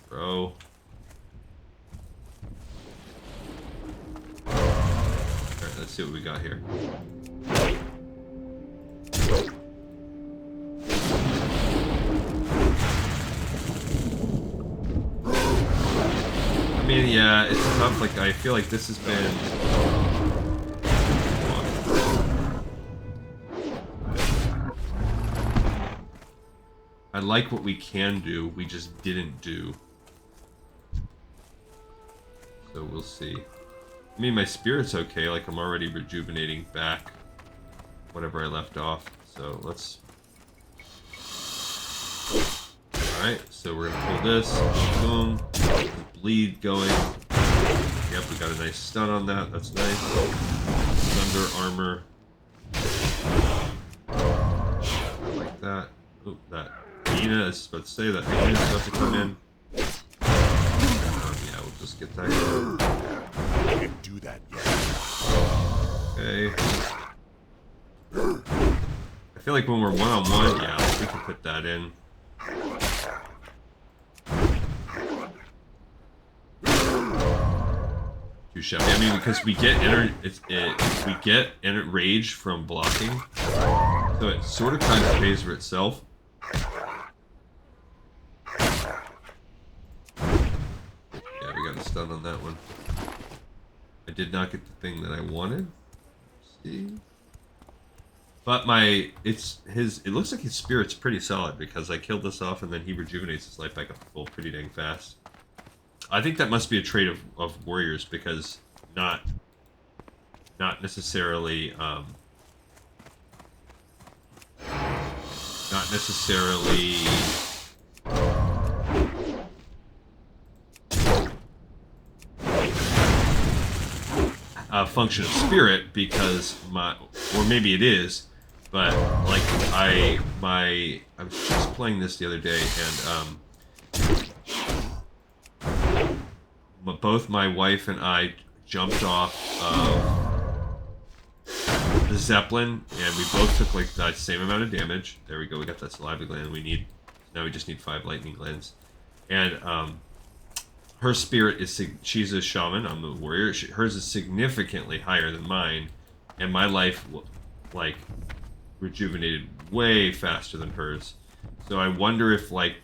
Bro. Alright, let's see what we got here. I mean, yeah, it's tough. Like, I feel like this has been... I like what we can do, we just didn't do. So we'll see. I mean, my spirit's okay, like I'm already rejuvenating back whatever I left off. So let's Alright, so we're gonna pull this. Boom. Bleed going. Yep, we got a nice stun on that. That's nice. Thunder armor. I like that. Oh, that Nina is about to say that Nina is about to come in. Yeah, we'll just get that going. I can't do that yet. Okay. I feel like when we're one-on-one, yeah, we can put that in. Too shabby. I mean, because we get rage from blocking, so it sort of kind of pays for itself. Yeah, we got a stun on that one. I did not get the thing that I wanted. See, but it looks like his spirit's pretty solid because I killed this off and then he rejuvenates his life back up to full pretty dang fast. I think that must be a trait of warriors because not necessarily a function of spirit because or maybe it is, but like I was just playing this the other day and both my wife and I jumped off the Zeppelin and we both took like that same amount of damage. There we go, we got that saliva gland now we just need 5 lightning glands. And her spirit is, she's a shaman, I'm a warrior, hers is significantly higher than mine, and my life, like, rejuvenated way faster than hers. So I wonder if, like,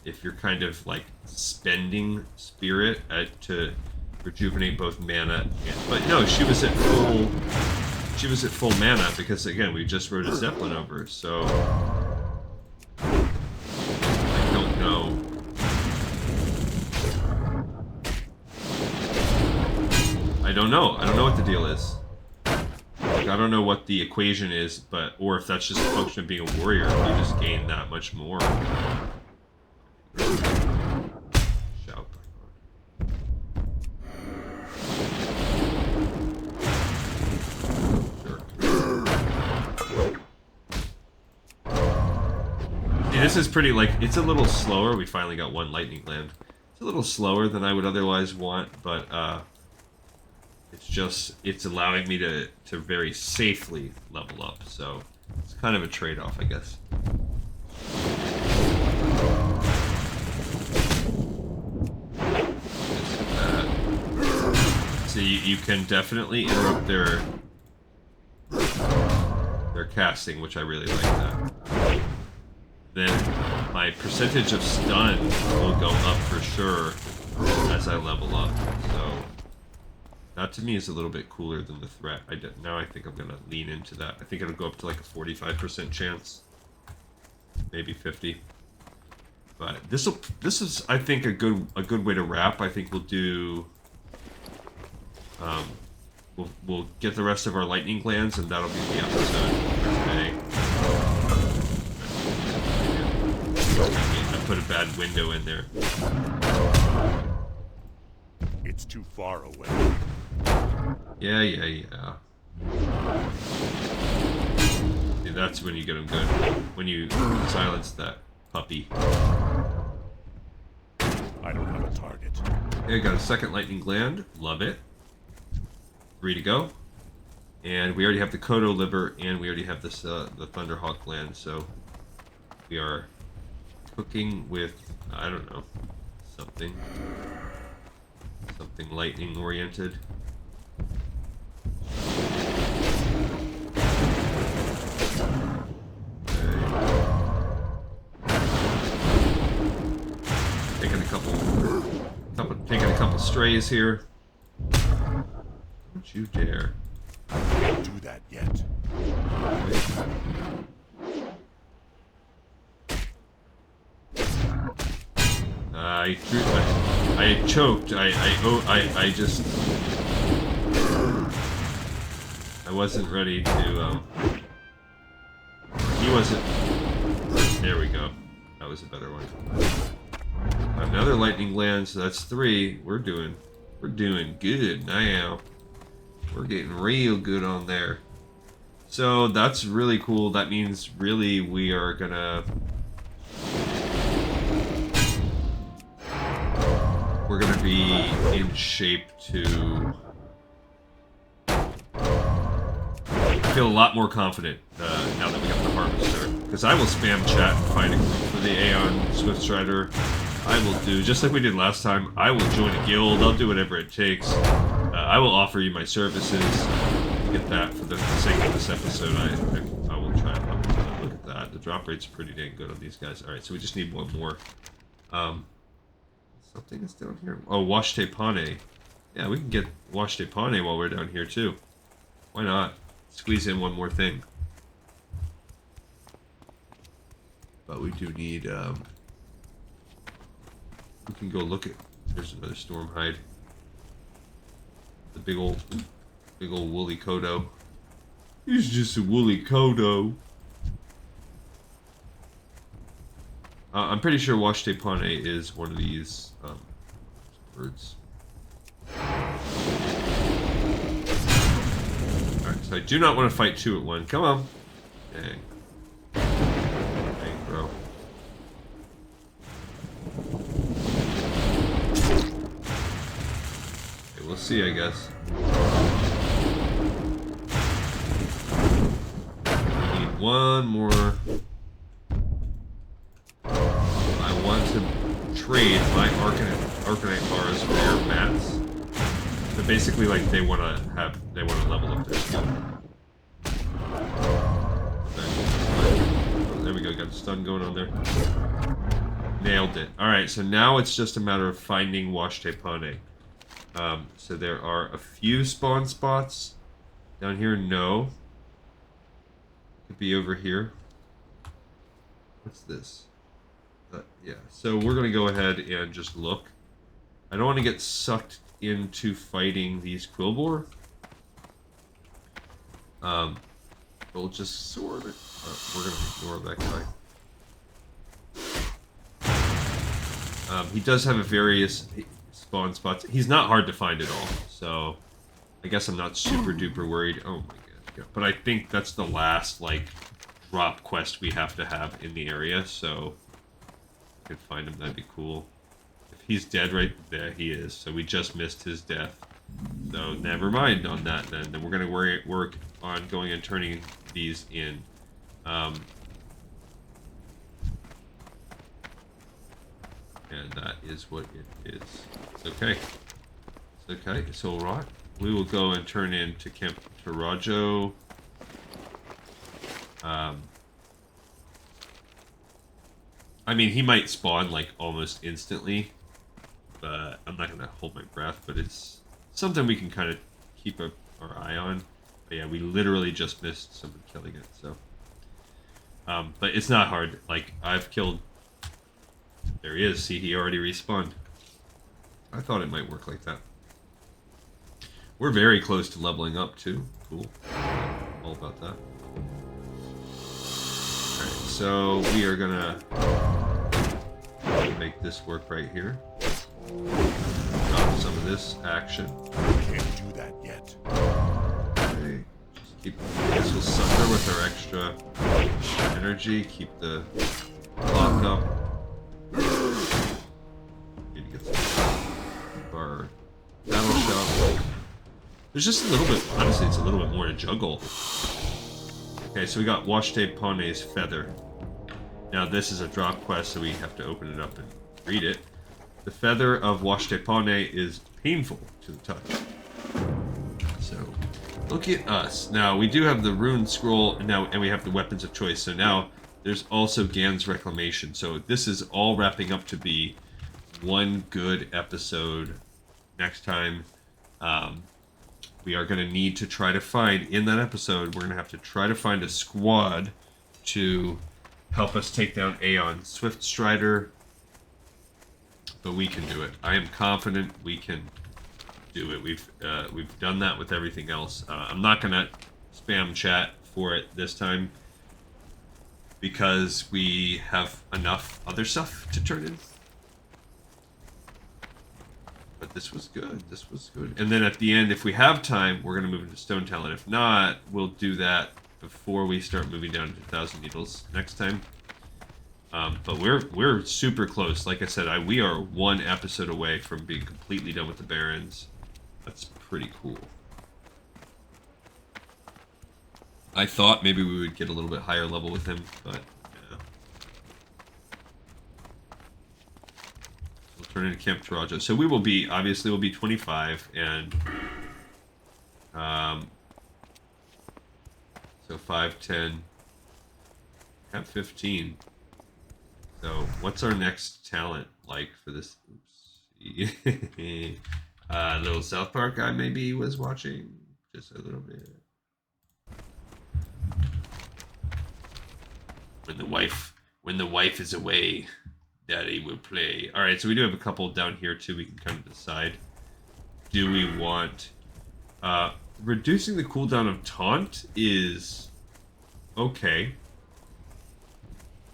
if you're kind of, like, spending spirit to rejuvenate both mana, but no, she was at full mana, because, again, we just rode a Zeppelin over, so I don't know. I don't know what the deal is. Like, I don't know what the equation is, or if that's just a function of being a warrior, if you just gain that much more. Shout back on. Sure. See, this is pretty, like, it's a little slower. We finally got 1 lightning gland. It's a little slower than I would otherwise want, but, it's allowing me to very safely level up, so it's kind of a trade-off, I guess. So you can definitely interrupt their casting, which I really like that. Then my percentage of stun will go up for sure as I level up, so that to me is a little bit cooler than the threat. Now I think I'm gonna lean into that. I think it'll go up to like a 45% chance, maybe 50. But this is I think a good way to wrap. I think we'll do we'll get the rest of our lightning glands and that'll be the episode for today. I put a bad window in there. It's too far away. Yeah. See, that's when you get them good. When you silence that puppy. I don't have a target. Okay, got a second lightning gland. Love it. 3 to go. And we already have the Kodo liver, and we already have this the Thunderhawk gland, so we are cooking with, I don't know, something lightning oriented. Taking a couple strays here. Don't you dare. I can't do that yet. I choked. I just I wasn't ready to he wasn't. There we go. That was a better one. Another lightning land, so that's 3. We're doing good now. We're getting real good on there. So that's really cool. That means really we are gonna be in shape to feel a lot more confident now that we have the Harvester. Because I will spam chat fighting for the Aeon Swift Strider. I will do, just like we did last time, I will join a guild. I'll do whatever it takes. I will offer you my services to get that for the sake of this episode. I will try and look at that. The drop rate's pretty dang good on these guys. Alright, so we just need one more. Something is down here. Oh, Washtepane. Yeah, we can get Washtepane while we're down here too. Why not? Squeeze in one more thing. But we do need, we can go look at, there's another Stormhide. The big old woolly Kodo. He's just a woolly Kodo. I'm pretty sure Washtepane is one of these birds. Alright, so I do not want to fight 2 at 1. Come on. Dang. Dang, bro. Okay, we'll see, I guess. We need one more. I want to trade my Arcanite bars for your mats. So basically, like, they want to level up their skill. Oh, there we go, got a stun going on there. Nailed it. Alright, so now it's just a matter of finding Washtepane. So there are a few spawn spots. Down here, no. Could be over here. What's this? Yeah, so we're going to go ahead and just look. I don't want to get sucked into fighting these Quillbore. We'll just sort it. We're going to ignore that guy. He does have a various spawn spots. He's not hard to find at all, so I guess I'm not super duper worried. Oh my god. But I think that's the last, like, drop quest we have to have in the area, so if I could find him, that'd be cool. If he's dead right there, he is, so we just missed his death. So never mind on that then. Then we're going to work on going and turning these in. And that is what it is. It's okay. It's okay. It's alright. We will go and turn into Camp Tarajo. I mean, he might spawn, like, almost instantly. But I'm not going to hold my breath. But it's something we can kind of keep our eye on. But yeah, we literally just missed someone killing it, so. But it's not hard. Like, I've killed... There he is. See, he already respawned. I thought it might work like that. We're very close to leveling up, too. Cool. All about that. Alright, so we are gonna make this work right here. Drop some of this action. Can't do that yet. Okay. Just keep... I guess we'll sucker with our extra energy. Keep the clock up. Need to get some of our battle shop. There's just a little bit, honestly, it's a little bit more to juggle. Okay, so we got Washtepane's Feather. Now this is a drop quest, so we have to open it up and read it. The feather of Washtepane is painful to the touch. So, look at us. Now, we do have the rune scroll, and we have the weapons of choice, so now there's also Gan's Reclamation. So this is all wrapping up to be one good episode. Next time, we are going to need to try to find, in that episode, we're going to have to try to find a squad to help us take down Aeon Swift Strider. But we can do it. I am confident we can do it. We've done that with everything else. I'm not going to spam chat for it this time. because we have enough other stuff to turn in. But this was good. This was good. And then at the end, if we have time, we're going to move into Stone Talent. If not, we'll do that before we start moving down to 1,000 Needles next time. But we're super close. Like I said, we are one episode away from being completely done with the Barrens. That's pretty cool. I thought maybe we would get a little bit higher level with him, but yeah. We'll turn into Camp Taraja. So we will be, obviously we'll be 25, and so 5, 10, Camp 15. So what's our next talent like for this? Oops. Little South Park guy maybe was watching just a little bit. When the wife is away, Daddy will play. All right, so we do have a couple down here too. We can kind of decide. Do we want reducing the cooldown of taunt is okay.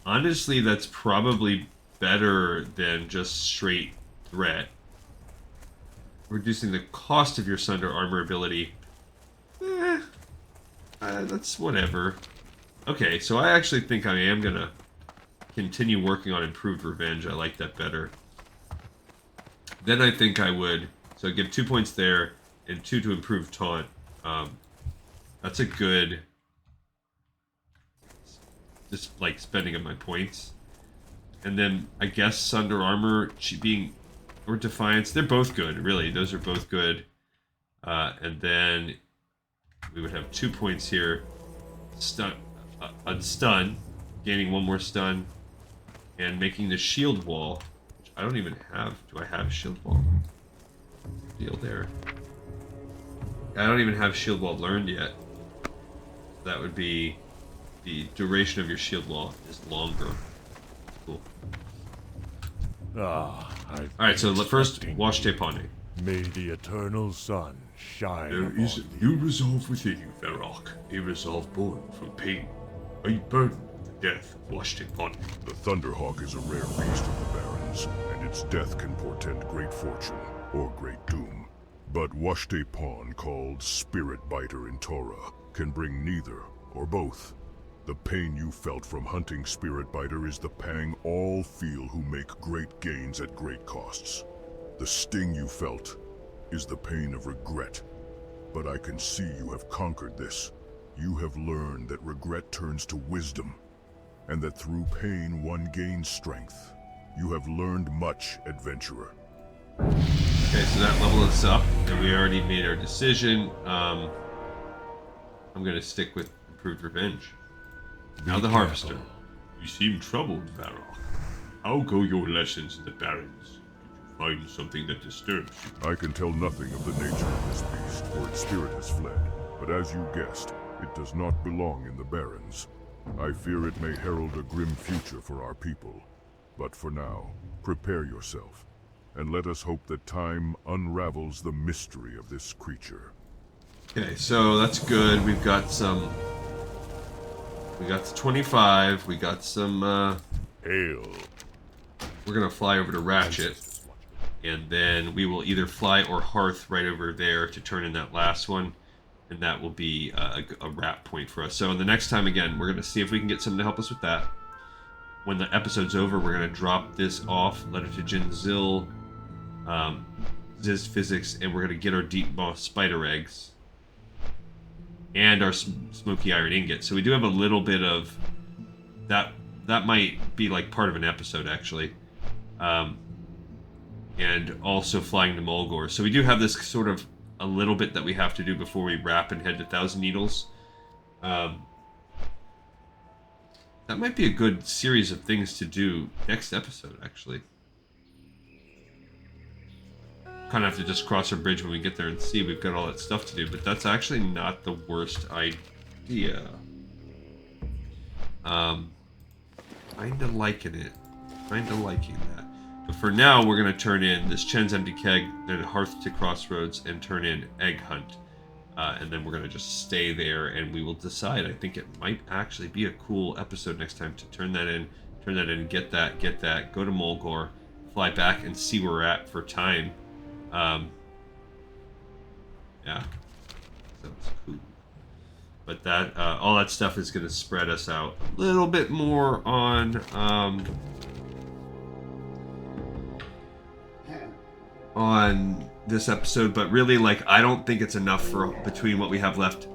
Honestly, that's probably better than just straight threat. Reducing the cost of your Sunder armor ability. That's whatever. Okay, so I actually think I am gonna continue working on improved revenge. I like that better. Then I think I would, so give 2 points there and 2 to improve taunt. That's a good, just like spending of my points. And then I guess Sunder armor being, or Defiance, they're both good, really. Those are both good. And then we would have 2 points here. Stun, gaining 1 more stun, and making the shield wall, which I don't even have. Do I have shield wall? Deal there. I don't even have shield wall learned yet. That would be the duration of your shield wall is longer. Cool. Alright, so first, Wash Tepane. May the eternal sun shine There is a upon new resolve within you, Varrock. A resolve born from pain. A burden of the death washed upon you. The Thunderhawk is a rare beast of the Barrens, and its death can portend great fortune or great doom. But Washte Pawn, called Spirit Biter in Torah, can bring neither or both. The pain you felt from hunting Spirit Biter is the pang all feel who make great gains at great costs. The sting you felt is the pain of regret. But I can see you have conquered this. You have learned that regret turns to wisdom, and that through pain one gains strength. You have learned much, adventurer. Okay, so that leveled us up, and we already made our decision. I'm gonna stick with improved revenge. Now the Harvester. You seem troubled, Varrock. How go your lessons in the Barrens? Did you find something that disturbs you? I can tell nothing of the nature of this beast, for its spirit has fled. But as you guessed, it does not belong in the Barrens. I fear it may herald a grim future for our people. But for now, prepare yourself, and let us hope that time unravels the mystery of this creature. Okay, so that's good. We've got some... We got the 25. We got some, Hail. We're gonna fly over to Ratchet. And then we will either fly or Hearth right over there to turn in that last one. And that will be a wrap point for us. So the next time, again, we're going to see if we can get someone to help us with that. When the episode's over, we're going to drop this off, Letter to Jin Zil, Ziz Physics, and we're going to get our Deep Moss Spider Eggs. And our Smoky Iron Ingot. So we do have a little bit of... That might be like part of an episode, actually. And also flying to Mulgore. So we do have this sort of a little bit that we have to do before we wrap and head to 1,000 Needles. That might be a good series of things to do next episode, actually. Kind of have to just cross our bridge when we get there and see. We've got all that stuff to do, but that's actually not the worst idea. Kinda liking it. Kinda liking that. But for now, we're going to turn in this Chen's Empty Keg, then Hearth to Crossroads, and turn in Egg Hunt. and then we're going to just stay there, and we will decide. I think it might actually be a cool episode next time to turn that in, get that, go to Mulgore, fly back, and see where we're at for time. Yeah, sounds cool. But that all that stuff is going to spread us out a little bit more on this episode. But really, like, I don't think it's enough for between what we have left.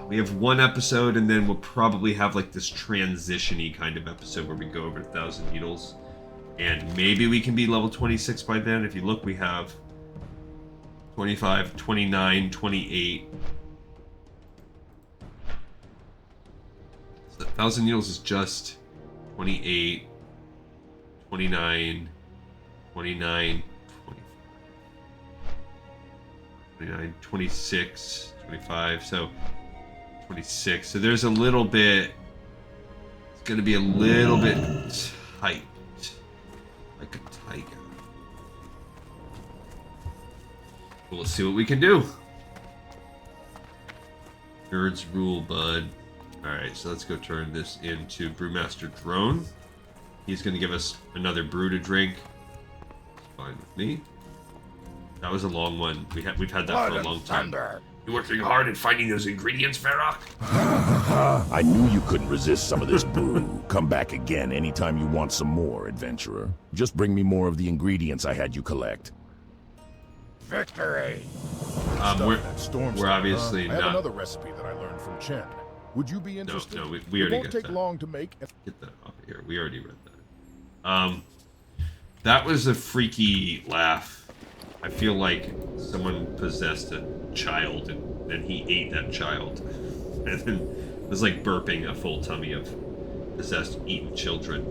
We have one episode, and then we'll probably have like this transition-y kind of episode where we go over 1,000 Needles, and maybe we can be level 26 by then. If you look, we have 25, 29, 28. 1,000 Needles is just 28, 29, 29, 29, 26, 25, so 26. So there's a little bit, it's going to be a little bit tight, like a tiger. We'll see what we can do. Nerds rule, bud. Alright, so let's go turn this into Brewmaster Drone. He's going to give us another brew to drink. It's fine with me. That was a long one. We've had that for a long time. You working hard at finding those ingredients, Varrock? I knew you couldn't resist some of this brew. Come back again anytime you want some more, adventurer. Just bring me more of the ingredients I had you collect. Victory! We're obviously I have not... another recipe that I learned from Chen. Would you be interested? No, we It already won't got take that. long to make. Get that off of here. We already read that. That was a freaky laugh. I feel like someone possessed a child and then he ate that child. And then it was like burping a full tummy of possessed eaten children.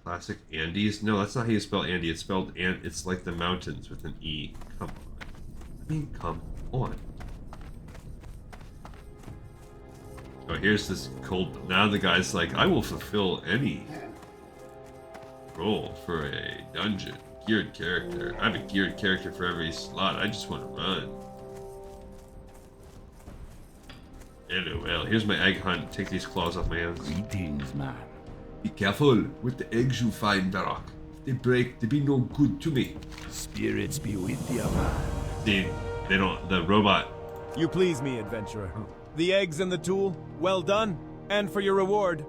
Classic Andes? No, that's not how you spell Andy. It's spelled it's like the mountains with an E. Come on. I mean, come on. Oh, here's this cold... Now the guy's like, I will fulfill any role for a dungeon. Geared character. I have a geared character for every slot. I just want to run. LOL. Here's my egg hunt. Take these claws off my hands. Greetings, man. Be careful with the eggs you find, Varrock. If they break, they be no good to me. Spirits be with you, man. See, they don't... The robot... You please me, adventurer. The eggs and the tool, well done. And for your reward.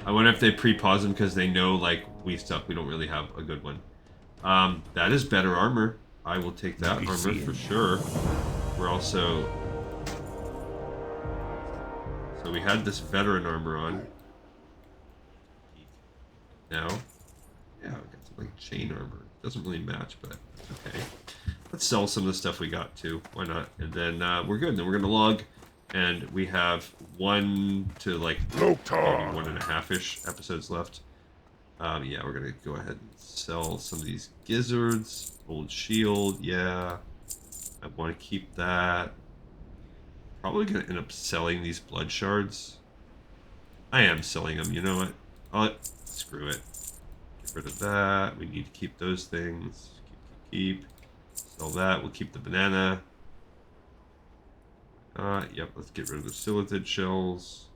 I wonder if they pre-pause them because they know, like, we suck. We don't really have a good one. That is better armor. I will take that armor for sure. We're also... So we had this veteran armor on. Now, yeah, we got some like chain armor. Doesn't really match, but okay. Let's sell some of the stuff we got too. Why not? And then we're good. Then we're gonna log, and we have 1 to like maybe 1.5-ish episodes left. Yeah, we're gonna go ahead and sell some of these gizzards. Old shield, yeah. I want to keep that. Probably gonna end up selling these blood shards. I am selling them. You know what? Screw it. Get rid of that. We need to keep those things. Keep. Sell that. We'll keep the banana. Yep. Let's get rid of the silithid shells.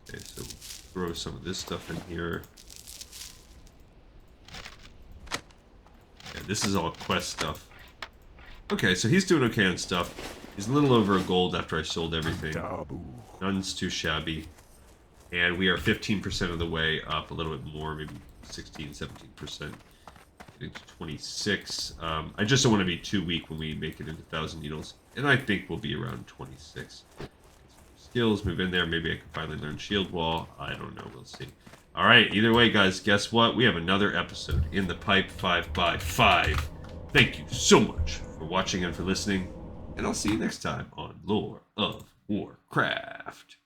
Okay, so throw some of this stuff in here. Yeah, this is all quest stuff. Okay, so he's doing okay on stuff. He's a little over a gold after I sold everything. None's too shabby. And we are 15% of the way up, a little bit more, maybe 16, 17%. Getting to 26. I just don't want to be too weak when we make it into 1,000 Needles. And I think we'll be around 26. Skills, move in there. Maybe I can finally learn Shield Wall. I don't know. We'll see. Alright, either way, guys, guess what? We have another episode in the pipe 5x5. Thank you so much for watching and for listening. And I'll see you next time on Lore of Warcraft.